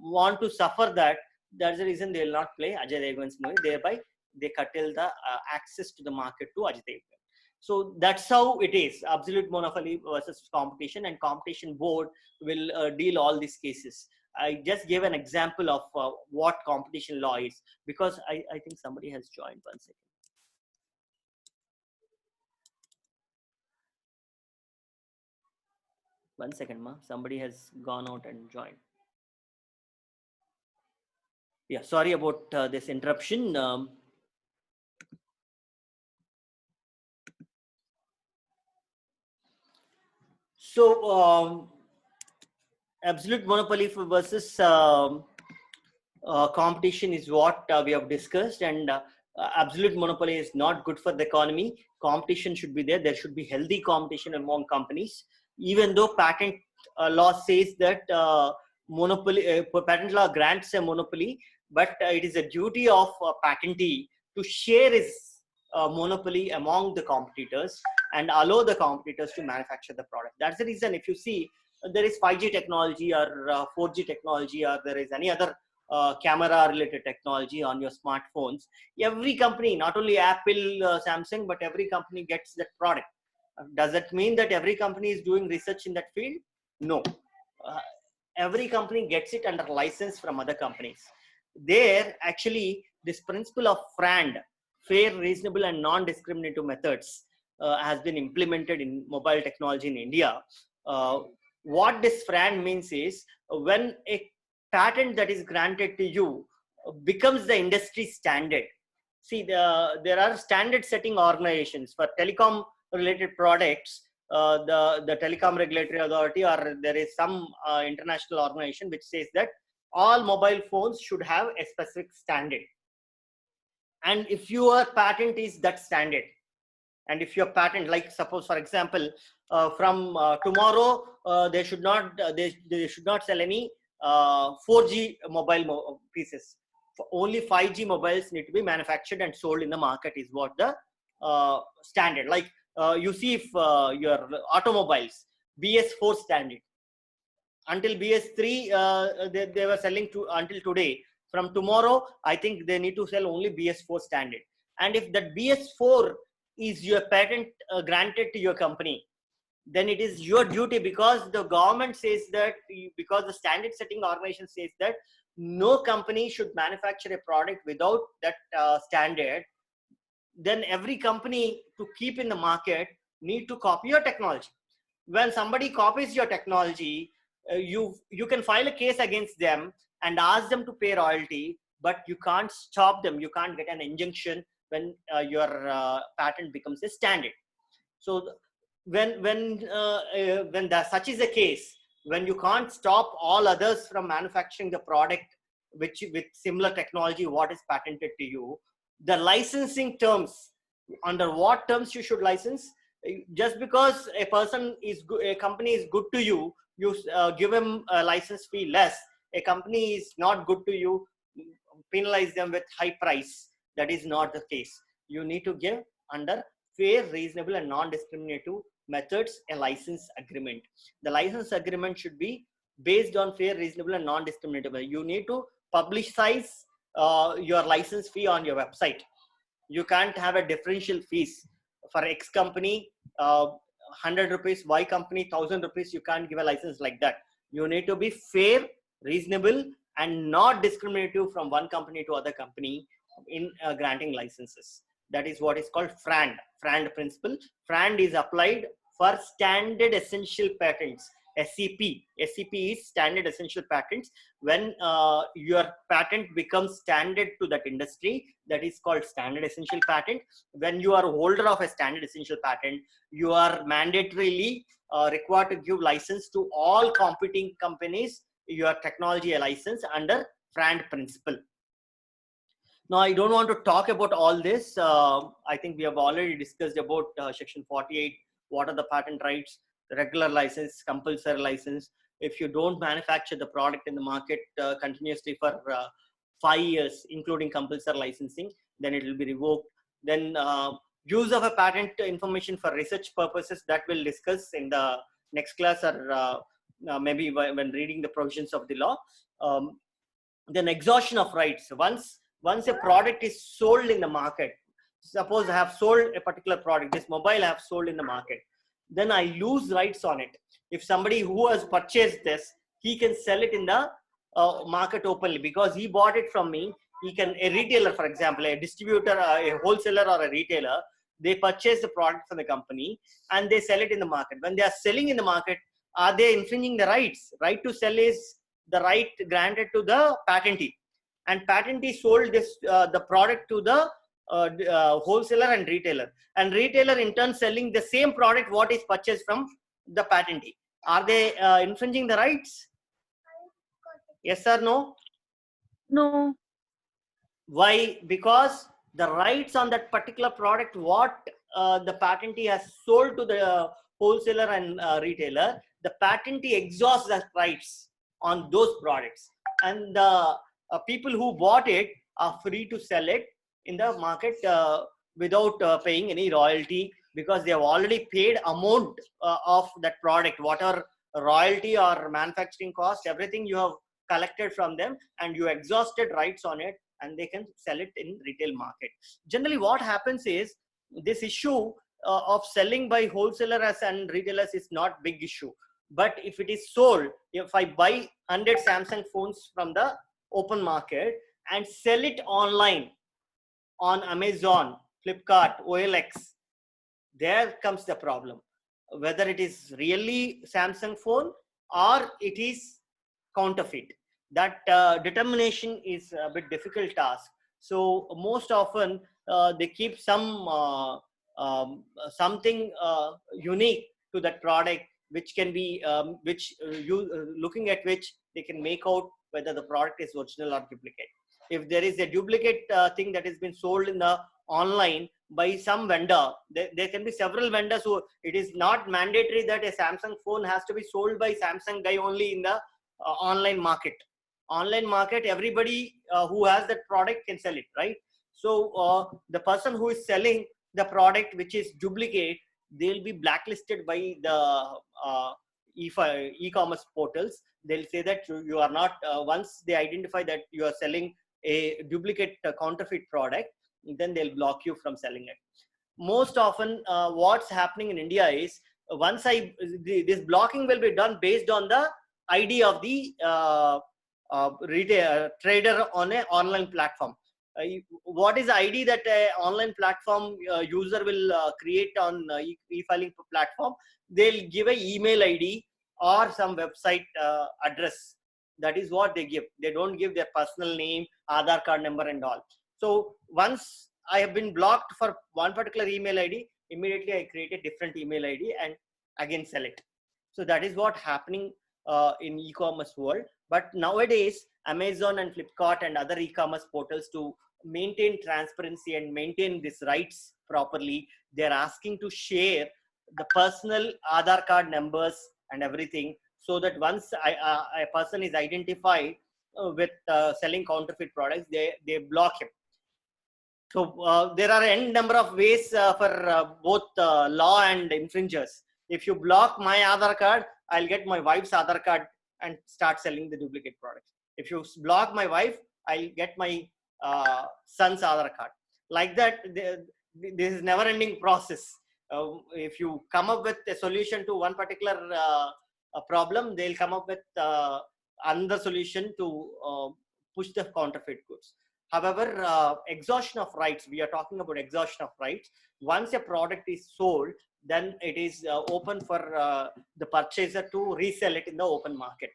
want to suffer that. That's the reason they will not play Ajay Devgan's movie. Thereby they curtail the access to the market to Ajay Devgan. So that's how it is. Absolute monopoly versus competition, and competition board will deal all these cases. I just gave an example of what competition law is, because I think somebody has joined. 1 second. One second, ma. Somebody has gone out and joined. Yeah, sorry about this interruption. So absolute monopoly versus competition is what we have discussed, and absolute monopoly is not good for the economy. Competition should be there. There should be healthy competition among companies, even though patent law says that monopoly, patent law grants a monopoly, but it is a duty of patentee to share his monopoly among the competitors and allow the competitors to manufacture the product. That's the reason if you see there is 5G technology or 4G technology, or there is any other camera related technology on your smartphones, every company, not only Apple, Samsung, but every company gets that product. Does that mean that every company is doing research in that field? No. Every company gets it under license from other companies. There actually this principle of FRAND, fair, reasonable and non-discriminative methods, has been implemented in mobile technology in India. What this FRAND means is when a patent that is granted to you becomes the industry standard. See, there are standard setting organizations for telecom related products. The Telecom Regulatory Authority, or there is some international organization which says that all mobile phones should have a specific standard. And if your patent is that standard, and if your patent, like suppose for example, from tomorrow they should not sell any 4G mobile pieces. Only 5G mobiles need to be manufactured and sold in the market is what the standard. Like you see, if your automobiles BS4 standard, until BS3 they were selling to until today, From tomorrow, I think they need to sell only BS4 standard. And if that BS4 is your patent granted to your company, then it is your duty, because the government says that, because the standard setting organization says that no company should manufacture a product without that standard. Then every company, to keep in the market, need to copy your technology. When somebody copies your technology, you can file a case against them and ask them to pay royalty, but you can't stop them. You can't get an injunction when your patent becomes a standard. So when such is the case, when you can't stop all others from manufacturing the product which with similar technology what is patented to you, the licensing terms, under what terms you should license. Just because a person is good, a company is good to you, you give him a license fee less. A company is not good to you, penalize them with high price. That is not the case. You need to give under fair, reasonable, and non-discriminative methods a license agreement. The license agreement should be based on fair, reasonable, and non-discriminative. You need to publicize your license fee on your website. You can't have a differential fees for X company, 100 rupees, Y company, 1000 rupees. You can't give a license like that. You need to be fair, reasonable, and not discriminative from one company to other company in granting licenses. That is what is called FRAND principle. FRAND is applied for standard essential patents. SEP is standard essential patents. When your patent becomes standard to that industry, that is called standard essential patent. When you are holder of a standard essential patent, you are mandatorily required to give license to all competing companies your technology a license under FRAND principle. Now, I don't want to talk about all this. I think we have already discussed about section 48. What are the patent rights, the regular license, compulsory license. If you don't manufacture the product in the market continuously for 5 years, including compulsory licensing, then it will be revoked. Then use of a patent information for research purposes, that we'll discuss in the next class, or maybe when reading the provisions of the law. Then exhaustion of rights. Once a product is sold in the market, suppose I have sold a particular product, this mobile I have sold in the market, then I lose rights on it. If somebody who has purchased this, he can sell it in the market openly, because he bought it from me. He can, a retailer, for example, a distributor, a wholesaler, or a retailer, they purchase the product from the company and they sell it in the market. When they are selling in the market, are they infringing the rights? Right to sell is the right granted to the patentee, and patentee sold this the product to the wholesaler and retailer in turn selling the same product what is purchased from the patentee. Are they infringing the rights? Yes or no? No. Why? Because the rights on that particular product what the patentee has sold to the wholesaler and retailer, the patentee exhausts the rights on those products, and the people who bought it are free to sell it in the market without paying any royalty, because they have already paid amount of that product, whatever royalty or manufacturing cost, everything you have collected from them, and you exhausted rights on it, and they can sell it in retail market. Generally what happens is, this issue of selling by wholesalers and retailers is not big issue. But if it is sold, if I buy 100 Samsung phones from the open market and sell it online on Amazon, Flipkart, OLX, there comes the problem. Whether it is really Samsung phone or it is counterfeit, that determination is a bit difficult task. So most often they keep something unique to that product, which can be looking at which they can make out whether the product is original or duplicate. If there is a duplicate thing that has been sold in the online by some vendor, there can be several vendors who, it is not mandatory that a Samsung phone has to be sold by Samsung guy only in the online market. Online market, everybody who has that product can sell it, right? So the person who is selling the product which is duplicate, they'll be blacklisted by the e-commerce portals, they'll say that you are not, once they identify that you are selling a duplicate counterfeit product, then they'll block you from selling it. Most often what's happening in India is, this blocking will be done based on the ID of the retail trader on an online platform. What is the ID that an online platform user will create on e-filing platform? They'll give a email ID or some website address. That is what they give. They don't give their personal name, Aadhaar card number and all. So once I have been blocked for one particular email ID, immediately I create a different email ID and again sell it. So that is what happening in e-commerce world. But nowadays, Amazon and Flipkart and other e-commerce portals, to maintain transparency and maintain these rights properly, they're asking to share the personal Aadhaar card numbers and everything, so that once a person is identified with selling counterfeit products, they block him. So there are n number of ways for both law and infringers. If you block my Aadhaar card, I'll get my wife's Aadhaar card and start selling the duplicate products. If you block my wife, I'll get my son's Aadhaar card. Like that, this is never-ending process. If you come up with a solution to one particular problem, they'll come up with another solution to push the counterfeit goods. However, exhaustion of rights, we are talking about exhaustion of rights. Once a product is sold, then it is open for the purchaser to resell it in the open market.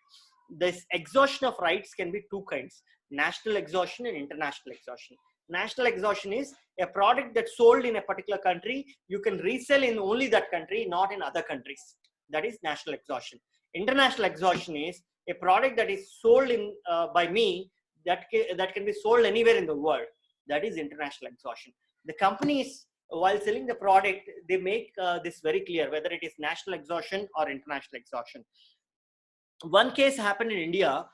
This exhaustion of rights can be two kinds: national exhaustion and international exhaustion. National exhaustion is a product that's sold in a particular country, you can resell in only that country, not in other countries. That is national exhaustion. International exhaustion is a product that is sold in by me, that can be sold anywhere in the world. That is international exhaustion. The companies, while selling the product, they make this very clear, whether it is national exhaustion or international exhaustion. One case happened in India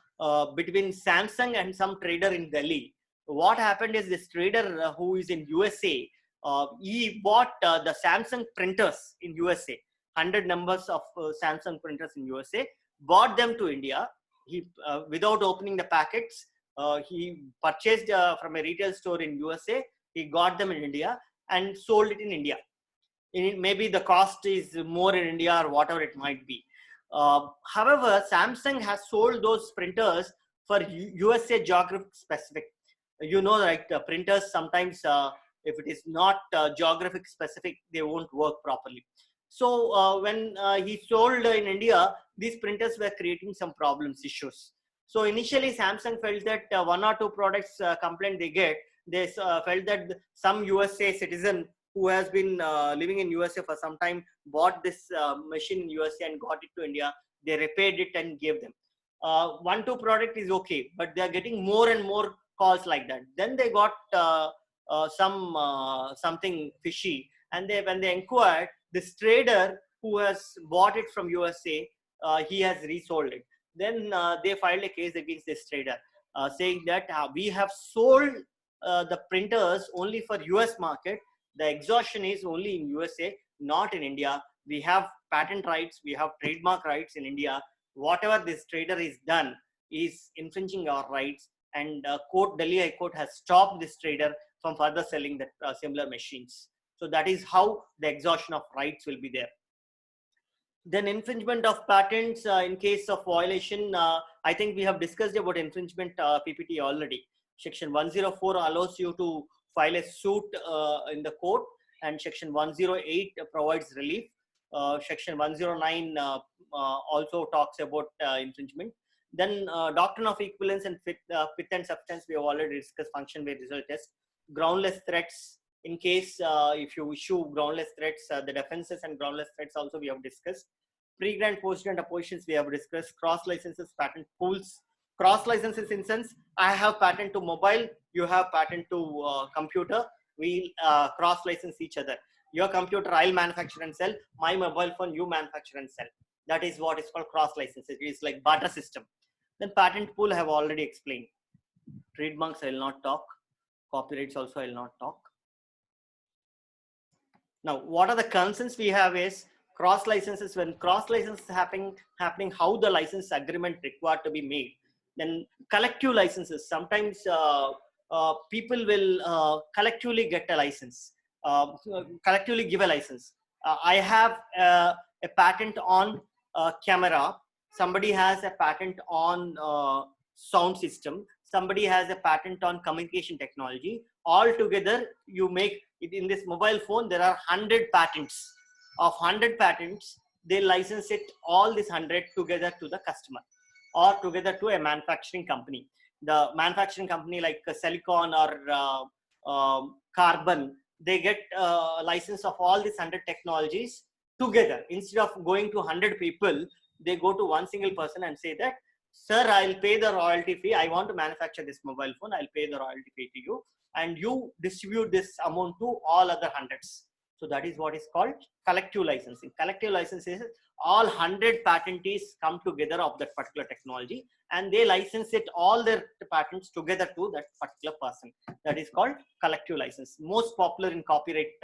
between Samsung and some trader in Delhi. What happened is, this trader who is in USA, he bought the Samsung printers in USA, 100 numbers of Samsung printers in USA, bought them to India. He, without opening the packets, he purchased from a retail store in USA, he got them in India and sold it in India. Maybe the cost is more in India or whatever it might be. However, Samsung has sold those printers for USA geographic specific. You know, like printers sometimes, if it is not geographic specific, they won't work properly. So when he sold in India, these printers were creating some problems, issues. So initially, Samsung felt that one or two products complaint they get, they felt that some USA citizen who has been living in USA for some time bought this machine in USA and got it to India. They repaired it and gave them. One, two product is okay, but they are getting more and more calls like that. Then they got something fishy, and when they inquired, this trader who has bought it from USA, he has resold it. Then they filed a case against this trader, saying that we have sold the printers only for US market. The exhaustion is only in USA, not in India. We have patent rights, we have trademark rights in India. Whatever this trader is done is infringing our rights, and Delhi High Court has stopped this trader from further selling the similar machines. So that is how the exhaustion of rights will be there. Then infringement of patents in case of violation. I think we have discussed about infringement PPT already. Section 104 allows you to file a suit in the court, and Section 108 provides relief. Section 109 also talks about infringement. Then doctrine of equivalence and fit and substance, we have already discussed. Function-based result test. Groundless threats. In case if you issue groundless threats, the defenses and groundless threats also we have discussed. Pre-grant, post-grant oppositions we have discussed. Cross licenses, patent pools. Cross licenses in sense, I have patent to mobile, you have patent to computer. We cross license each other. Your computer I'll manufacture and sell. My mobile phone you manufacture and sell. That is what is called cross licenses. It is like barter system. Then patent pool I have already explained. Trademarks I will not talk. Copyrights also I will not talk. Now, what are the concerns we have is, cross licenses, when cross licenses happening, how the license agreement required to be made. Then collective licenses, sometimes people will collectively get a license, collectively give a license. I have a patent on camera, somebody has a patent on sound system, somebody has a patent on communication technology. All together you make it. In this mobile phone there are 100 patents. Of 100 patents, they license it, all these 100 together to the customer or together to a manufacturing company. The manufacturing company like Silicon or Carbon, they get license of all these 100 technologies together. Instead of going to 100 people, they go to one single person and say that, sir, I'll pay the royalty fee. I want to manufacture this mobile phone. I'll pay the royalty fee to you, and you distribute this amount to all other hundreds. So that is what is called collective licensing. Collective licensing is all 100 patentees come together of that particular technology, and they license it, all their patents together to that particular person. That is called collective license. Most popular in copyright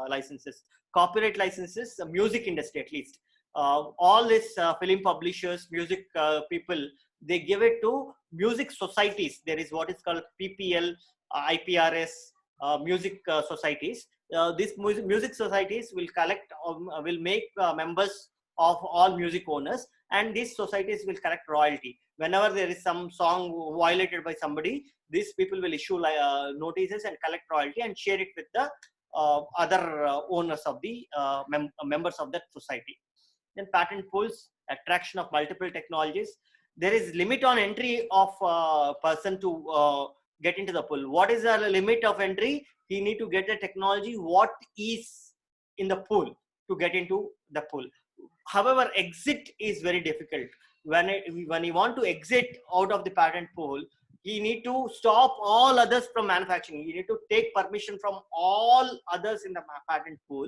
licenses. Copyright licenses, music industry at least. All these film publishers, music people, they give it to music societies. There is what is called PPL, IPRS, music societies. These music societies will collect, will make members of all music owners, and these societies will collect royalty. Whenever there is some song violated by somebody, these people will issue notices and collect royalty and share it with the other owners of the members of that society. Then patent pools, attraction of multiple technologies. There is limit on entry of person to get into the pool. What is the limit of entry? He need to get a technology what is in the pool to get into the pool. However, exit is very difficult. When you want to exit out of the patent pool, he need to stop all others from manufacturing. He need to take permission from all others in the patent pool.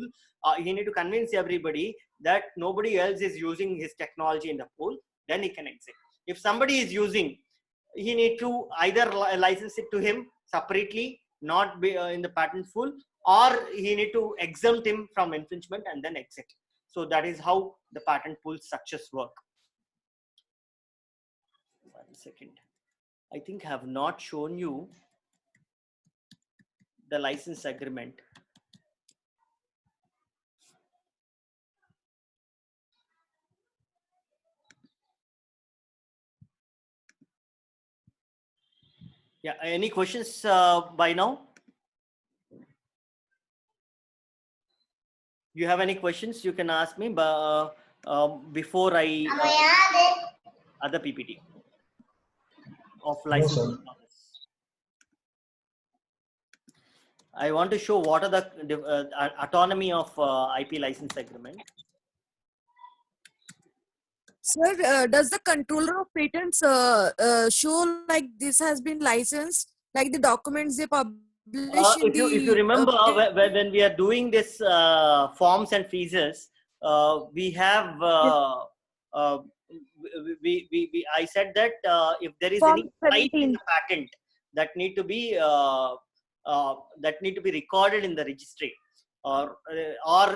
He need to convince everybody that nobody else is using his technology in the pool. Then he can exit. If somebody is using, he need to either license it to him separately, not be in the patent pool, or he need to exempt him from infringement and then exit. So that is how the patent pool structures work. 1 second. I think I have not shown you the license agreement. Yeah, any questions by now? You have any questions, you can ask me, but before I other PPT of license. No, I want to show what are the autonomy of IP license agreement. Sir, does the controller of patents show like this has been licensed, like the documents they publish in If you remember, when we are doing this forms and fees, we have I said that if there is Form any type in 17. the patent that need to be recorded in the registry, or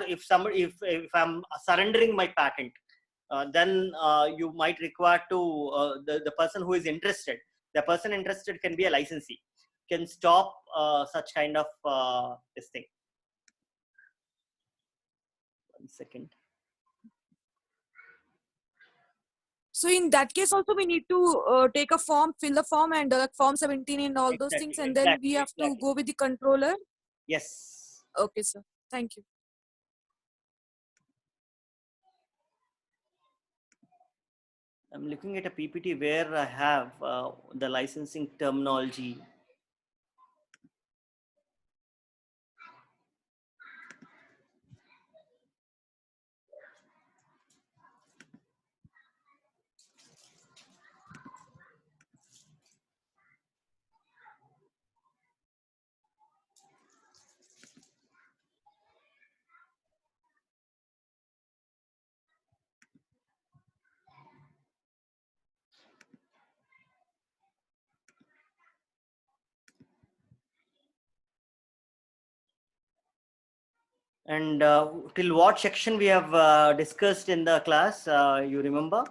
if somebody, if I'm surrendering my patent, then you might require to the person who is interested. The person interested can be a licensee, can stop such kind of this thing. 1 second. So in that case also we need to take a form, fill the form and form 17 and all those things, and then we have to go with the controller. Yes. Okay, sir. Thank you. I'm looking at a PPT where I have the licensing terminology. And till what section we have discussed in the class? You remember?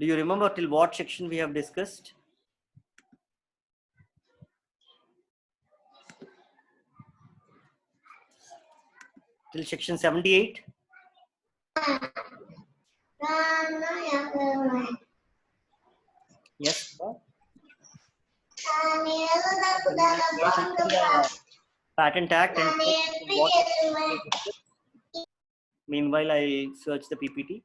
Do you remember till what section we have discussed? Till section 78? Yes. Patent Act and what? Meanwhile, I search the PPT.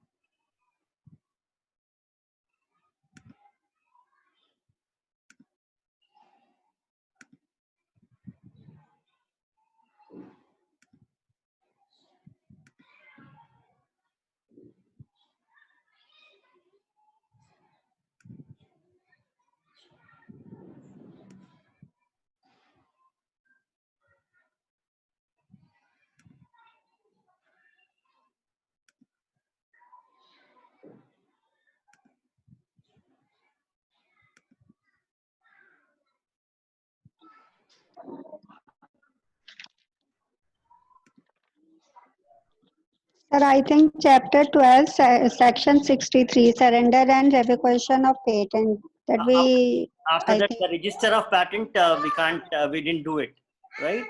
Sir, I think chapter 12, section 63, surrender and revocation of patent. That we, After I that, think, the register of patent, we can't, we didn't do it, right?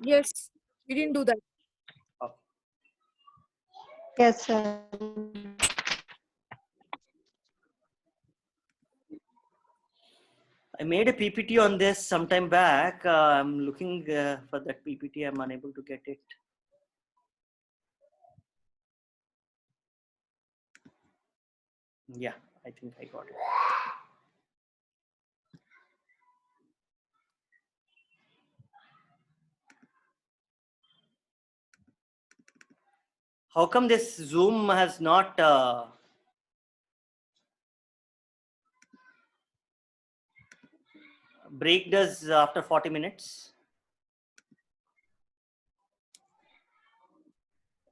Yes, we didn't do that. yes, sir. I made a PPT on this sometime back. I'm looking for that PPT. I'm unable to get it. Yeah, I think I got it. How come this Zoom has not break does after 40 minutes?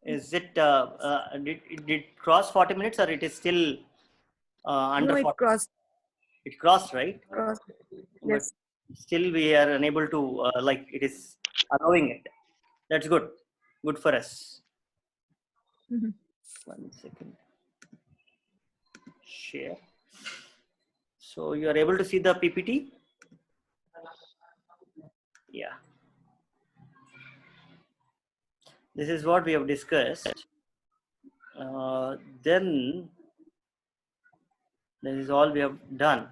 Is it did it cross 40 minutes or it is still under No, it 40? crossed. It crossed, right? Crossed. But Yes. still we are unable to like it is allowing it. That's good. Good for us. Mhm. 1 second. Share. So you are able to see the PPT? Yeah. This is what we have discussed. Then this is all we have done.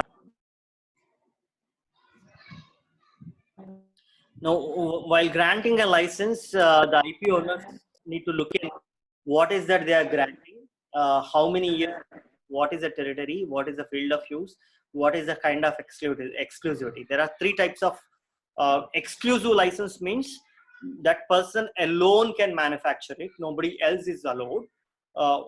Now, while granting a license, the IP owners need to look in what is that they are granting, how many years, what is the territory, what is the field of use, what is the kind of exclusivity. There are three types of exclusive license means that person alone can manufacture it. Nobody else is allowed. Uh,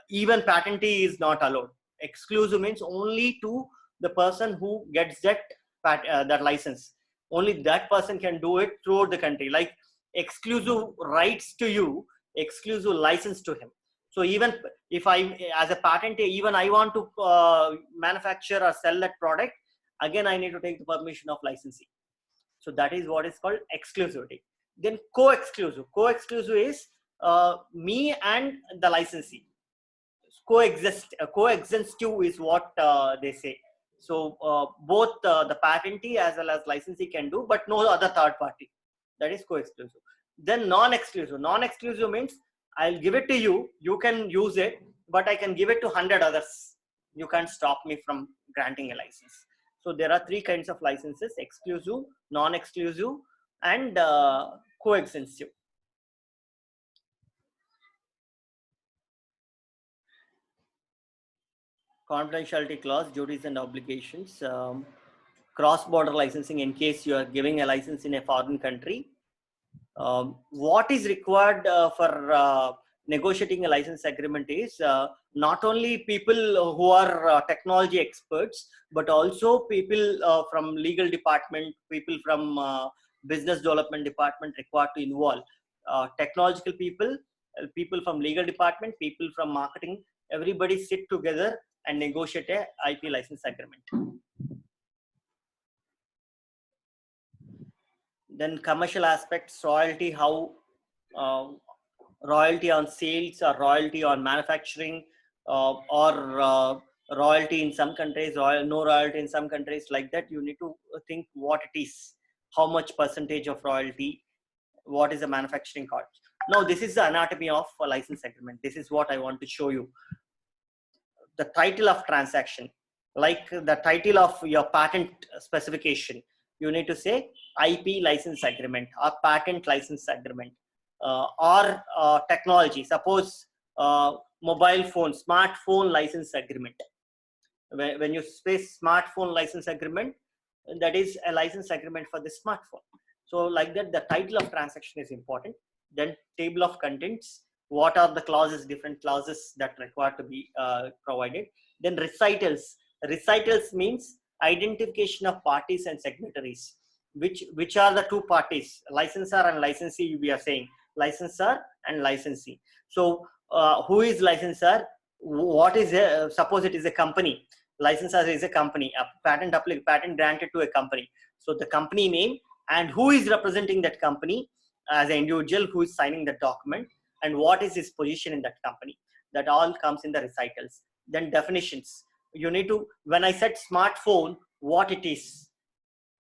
Even patentee is not allowed. Exclusive means only to the person who gets that license. Only that person can do it throughout the country. Like exclusive rights to you, exclusive license to him. So even if I, as a patentee, even I want to manufacture or sell that product, again I need to take the permission of licensee. So that is what is called exclusivity. Then co-exclusive. Co-exclusive is me and the licensee. Coexistive is what they say. So both the patentee as well as licensee can do, but no other third party. That is co-exclusive. Then non-exclusive. Non-exclusive means I'll give it to you. You can use it, but I can give it to 100 others. You can't stop me from granting a license. So there are three kinds of licenses: exclusive, non-exclusive, and coextensive. Confidentiality clause, duties and obligations, cross-border licensing in case you are giving a license in a foreign country. What is required for negotiating a license agreement is not only people who are technology experts, but also people from legal department, people from business development department required to involve. Technological people, people from legal department, people from marketing, everybody sit together and negotiate a IP license agreement. Then commercial aspects, royalty, how royalty on sales or royalty on manufacturing, or royalty in some countries, no royalty in some countries, like that. You need to think what it is, how much percentage of royalty, what is the manufacturing cost. Now this is the anatomy of a license agreement. This is what I want to show you. The title of transaction, like the title of your patent specification, you need to say IP license agreement or patent license agreement, or technology. Suppose mobile phone, smartphone license agreement. When you say smartphone license agreement, that is a license agreement for the smartphone. So like that, the title of transaction is important. Then table of contents, what are the clauses, different clauses that require to be provided. Then recitals. Recitals means identification of parties and signatories. Which are the two parties, licensor and licensee. We are saying licensor and licensee. So who is licensor? What is suppose it is a company. Licensor is a company. A patent granted to a company. So the company name and who is representing that company as an individual, who is signing the document, and what is his position in that company. That all comes in the recitals. Then definitions. You need to, when I said smartphone, what it is.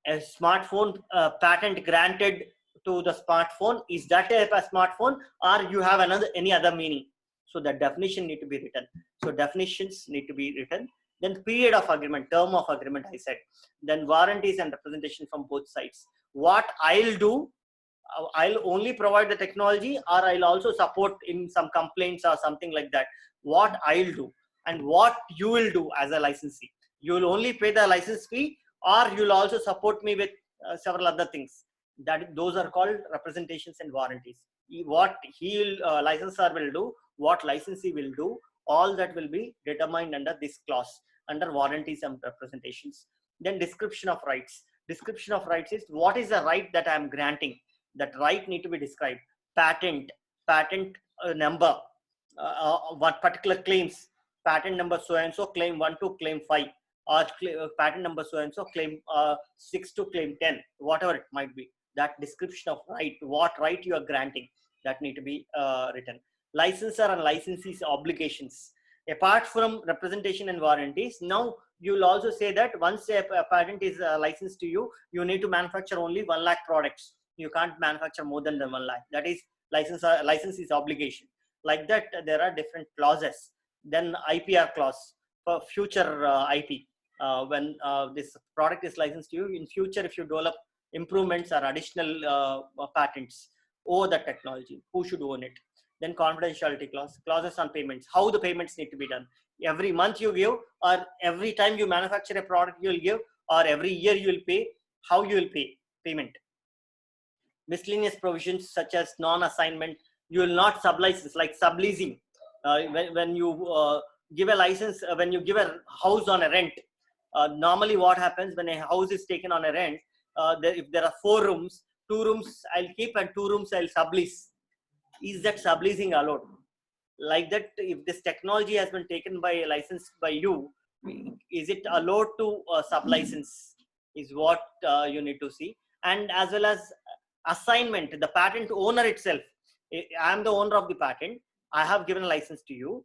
A smartphone patent granted to the smartphone, is that a smartphone, or you have any other meaning? So the definition need to be written. So definitions need to be written. Then period of agreement, term of agreement, I said. Then warranties and representation from both sides. What I'll do, I'll only provide the technology, or I'll also support in some complaints or something like that. What I'll do and what you will do as a licensee. You will only pay the license fee, or you'll also support me with several other things. Those are called representations and warranties. What licensor will do, what licensee will do, all that will be determined under this clause, under warranties and representations. Then description of rights. Description of rights is what is the right that I am granting. That right need to be described. Patent number, what particular claims, patent number so and so, claim 1 to claim 5, or patent number so and so, claim 6 to claim 10, whatever it might be. That description of right, what right you are granting, that need to be written. Licensor and licensee's obligations. Apart from representation and warranties, now you will also say that once a patent is licensed to you, you need to manufacture only 1 lakh products. You can't manufacture more than 1 lakh. That is licensee's obligation. Like that, there are different clauses. Then IPR clause for future IP. When this product is licensed to you, in future, if you develop improvements or additional patents over the technology, who should own it? Then confidentiality clause, clauses on payments, how the payments need to be done. Every month you give, or every time you manufacture a product you will give, or every year you will pay, how you will pay payment. Miscellaneous provisions such as non-assignment, you will not sublicense, like subleasing. When you give a license, when you give a house on a rent, normally what happens when a house is taken on a rent, if there are 4 rooms, 2 rooms I'll keep and 2 rooms I'll sublease. Is that subleasing allowed? Like that, if this technology has been taken by a license by you, is it allowed to sublicense, is what you need to see. And as well as assignment, the patent owner itself. I am the owner of the patent. I have given a license to you.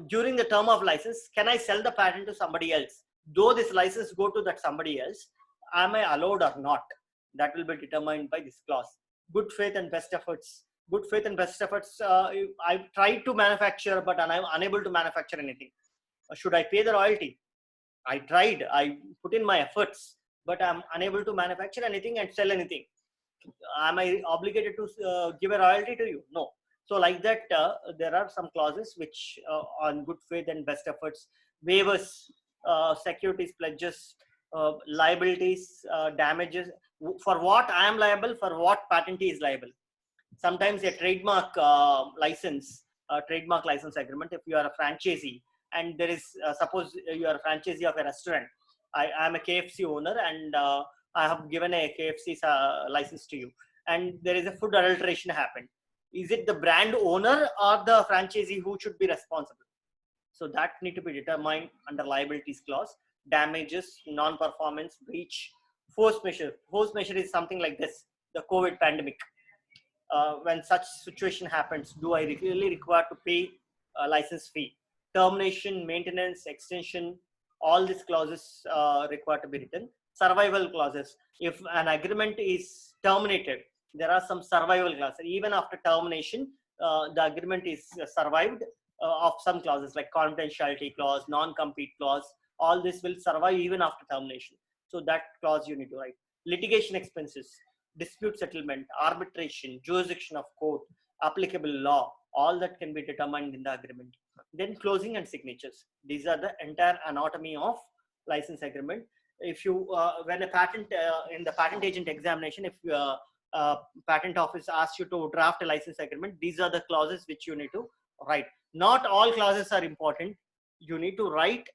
During the term of license, can I sell the patent to somebody else? Though this license go to that somebody else, am I allowed or not? That will be determined by this clause. Good faith and best efforts. Good faith and best efforts. I tried to manufacture, but I'm unable to manufacture anything. Should I pay the royalty? I tried. I put in my efforts, but I'm unable to manufacture anything and sell anything. Am I obligated to give a royalty to you? No. So like that, there are some clauses which on good faith and best efforts, waivers, securities, pledges, liabilities, damages. For what I am liable, for what patentee is liable. Sometimes a trademark license agreement, if you are a franchisee and there is, suppose you are a franchisee of a restaurant. I am a KFC owner and I have given a KFC license to you, and there is a food adulteration happened. Is it the brand owner or the franchisee who should be responsible? So that need to be determined under liabilities clause. Damages, non-performance, breach, force majeure. Force majeure is something like this: the COVID pandemic. When such situation happens, do I really require to pay a license fee? Termination, maintenance, extension, all these clauses require to be written. Survival clauses. If an agreement is terminated, there are some survival clauses. Even after termination, the agreement is survived of some clauses like confidentiality clause, non-compete clause. All this will survive even after termination. So that clause you need to write. Litigation expenses, dispute settlement, arbitration, jurisdiction of court, applicable law, all that can be determined in the agreement. Then closing and signatures. These are the entire anatomy of license agreement. If you, when a patent, in the patent agent examination, if patent office asks you to draft a license agreement, these are the clauses which you need to write. Not all clauses are important. You need to write,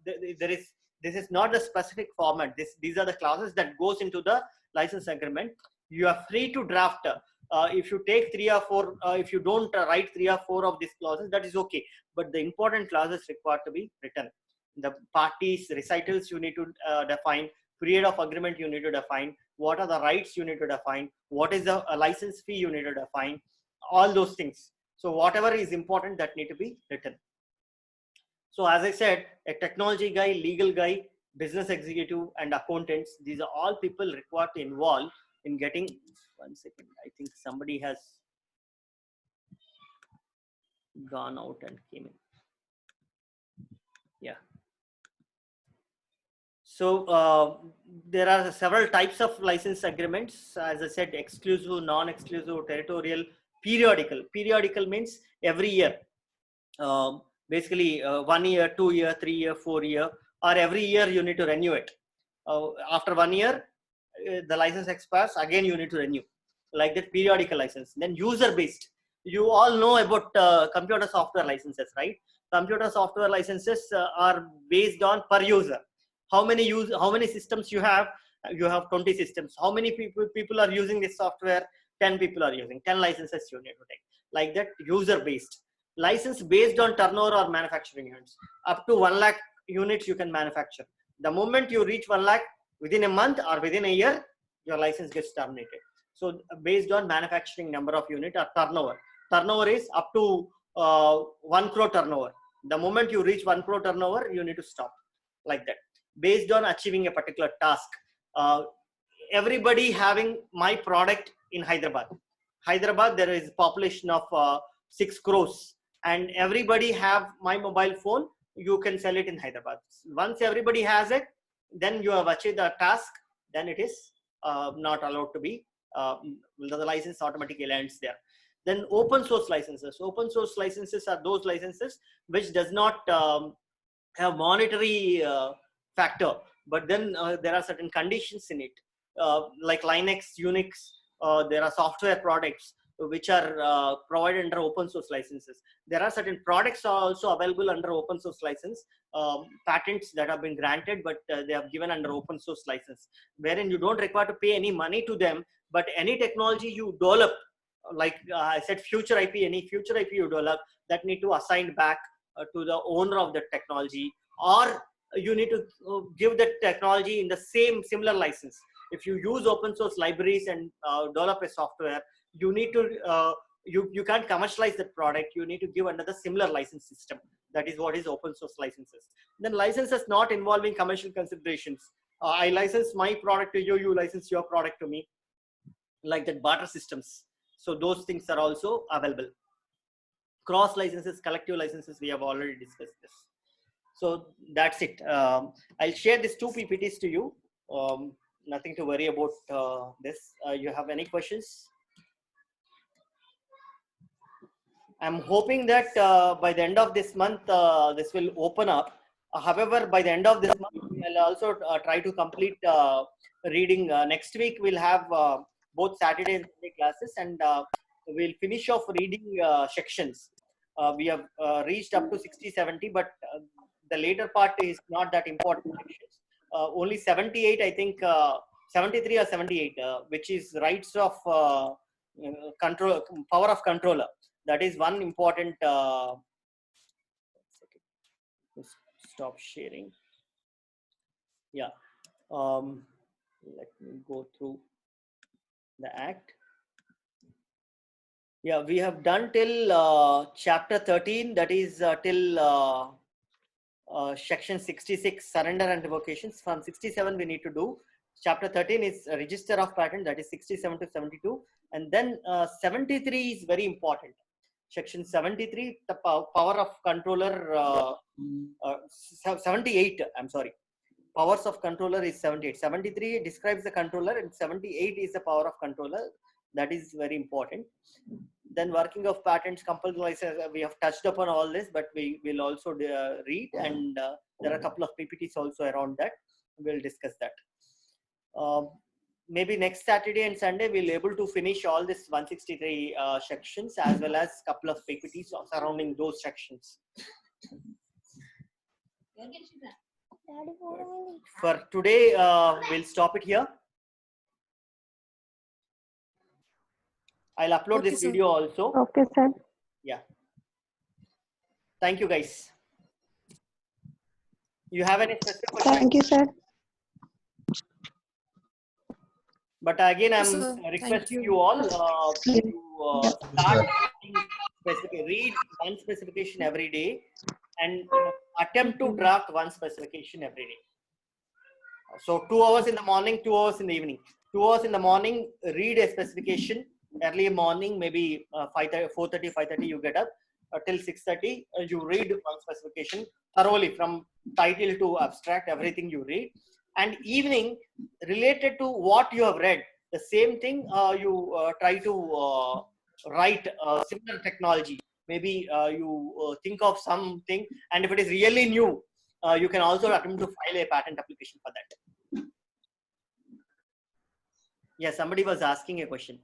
this is not the specific format. These are the clauses that goes into the license agreement. You are free to draft. If you take 3 or 4, if you don't write 3 or 4 of these clauses, that is okay. But the important clauses required to be written. The parties, recitals you need to define. Period of agreement you need to define. What are the rights you need to define. What is the license fee you need to define. All those things. So whatever is important, that need to be written. So as I said, a technology guy, legal guy, business executive, and accountants, these are all people required to involve in getting. One second, I think somebody has gone out and came in. Yeah. So there are several types of license agreements. As I said, exclusive, non-exclusive, territorial, periodical. Periodical means every year. Basically 1 year, 2 year, 3 year, 4 year, or every year you need to renew it. After 1 year, the license expires, again you need to renew. Like that, periodical license. Then user based. You all know about computer software licenses, right? Computer software licenses are based on per user. How many systems you have? You have 20 systems. How many people are using this software? 10 people are using. 10 licenses you need to take. Like that, user based. License based on turnover or manufacturing units. Up to 1 lakh units you can manufacture. The moment you reach 1 lakh, within a month or within a year, your license gets terminated. So based on manufacturing number of unit or turnover. Turnover is up to 1 crore turnover. The moment you reach 1 crore turnover, you need to stop. Like that. Based on achieving a particular task. Everybody having my product in Hyderabad. Hyderabad, there is a population of 6 crores. And everybody have my mobile phone, you can sell it in Hyderabad. Once everybody has it, then you have achieved the task, then it is not allowed to be, the license automatically ends there. Then open source licenses. Open source licenses are those licenses which does not have monetary factor, but then there are certain conditions in it, like Linux, Unix, there are software products which are provided under open source licenses. There are certain products are also available under open source license, patents that have been granted, but they have given under open source license, wherein you don't require to pay any money to them, but any technology you develop, like I said, future IP, any future IP you develop, that need to assign back to the owner of the technology, or you need to give the technology in the similar license. If you use open source libraries and develop a software, you need to you can't commercialize that product. You need to give under the similar license system. That is what is open source licenses. Then licenses not involving commercial considerations. I license my product to you, you license your product to me, like that, barter systems. So those things are also available. Cross licenses, collective licenses, we have already discussed this. So that's it. I'll share these 2 PPTs to you. Nothing to worry about this. You have any questions? I'm hoping that by the end of this month, this will open up. However, by the end of this month, I'll also try to complete reading. Next week, we'll have both Saturday and Sunday classes, and we'll finish off reading sections. We have reached up to 60, 70, but the later part is not that important sections. Only 78, I think, 73 or 78, which is rights of control, power of controller. That is one important stop sharing. Yeah. Let me go through the act. Yeah, we have done till chapter 13, that is till section 66, surrender and revocations. From 67 we need to do. Chapter 13 is register of patent, that is 67 to 72. And then 73 is very important. Section 73, the power of controller, 78, I'm sorry. Powers of controller is 78. 73 describes the controller and 78 is the power of controller. That is very important. Then working of patents, compulsory license, we have touched upon all this, but we will also read, and there are a couple of PPTs also around that. We'll discuss that. Maybe next Saturday and Sunday we'll able to finish all this 163 sections, as well as couple of PPTs surrounding those sections. For today, we'll stop it here. I'll upload Okay, this sir. video also. Okay, sir. Yeah. Thank you, guys. You have any specific questions? Thank you, sir. But again, Yes, I'm sir. Thank requesting you. you all to start read one specification every day and attempt to draft one specification every day. So 2 hours in the morning, 2 hours in the evening. 2 hours in the morning, read a specification. Early morning, maybe 4:30, 5:30 you get up. Till 6:30, you read one specification thoroughly from title to abstract, everything you read. And evening, related to what you have read, the same thing you try to write similar technology. Maybe you think of something, and if it is really new, you can also attempt to file a patent application for that. Yeah, somebody was asking a question.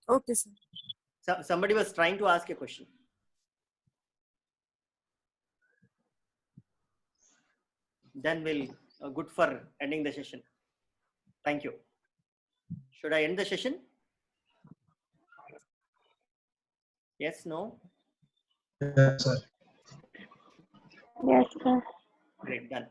Okay, sir. So, somebody was trying to ask a question. Then we'll good for ending the session. Thank you. Should I end the session? Yes, no? Yes, sir. Yes, sir. Great, done.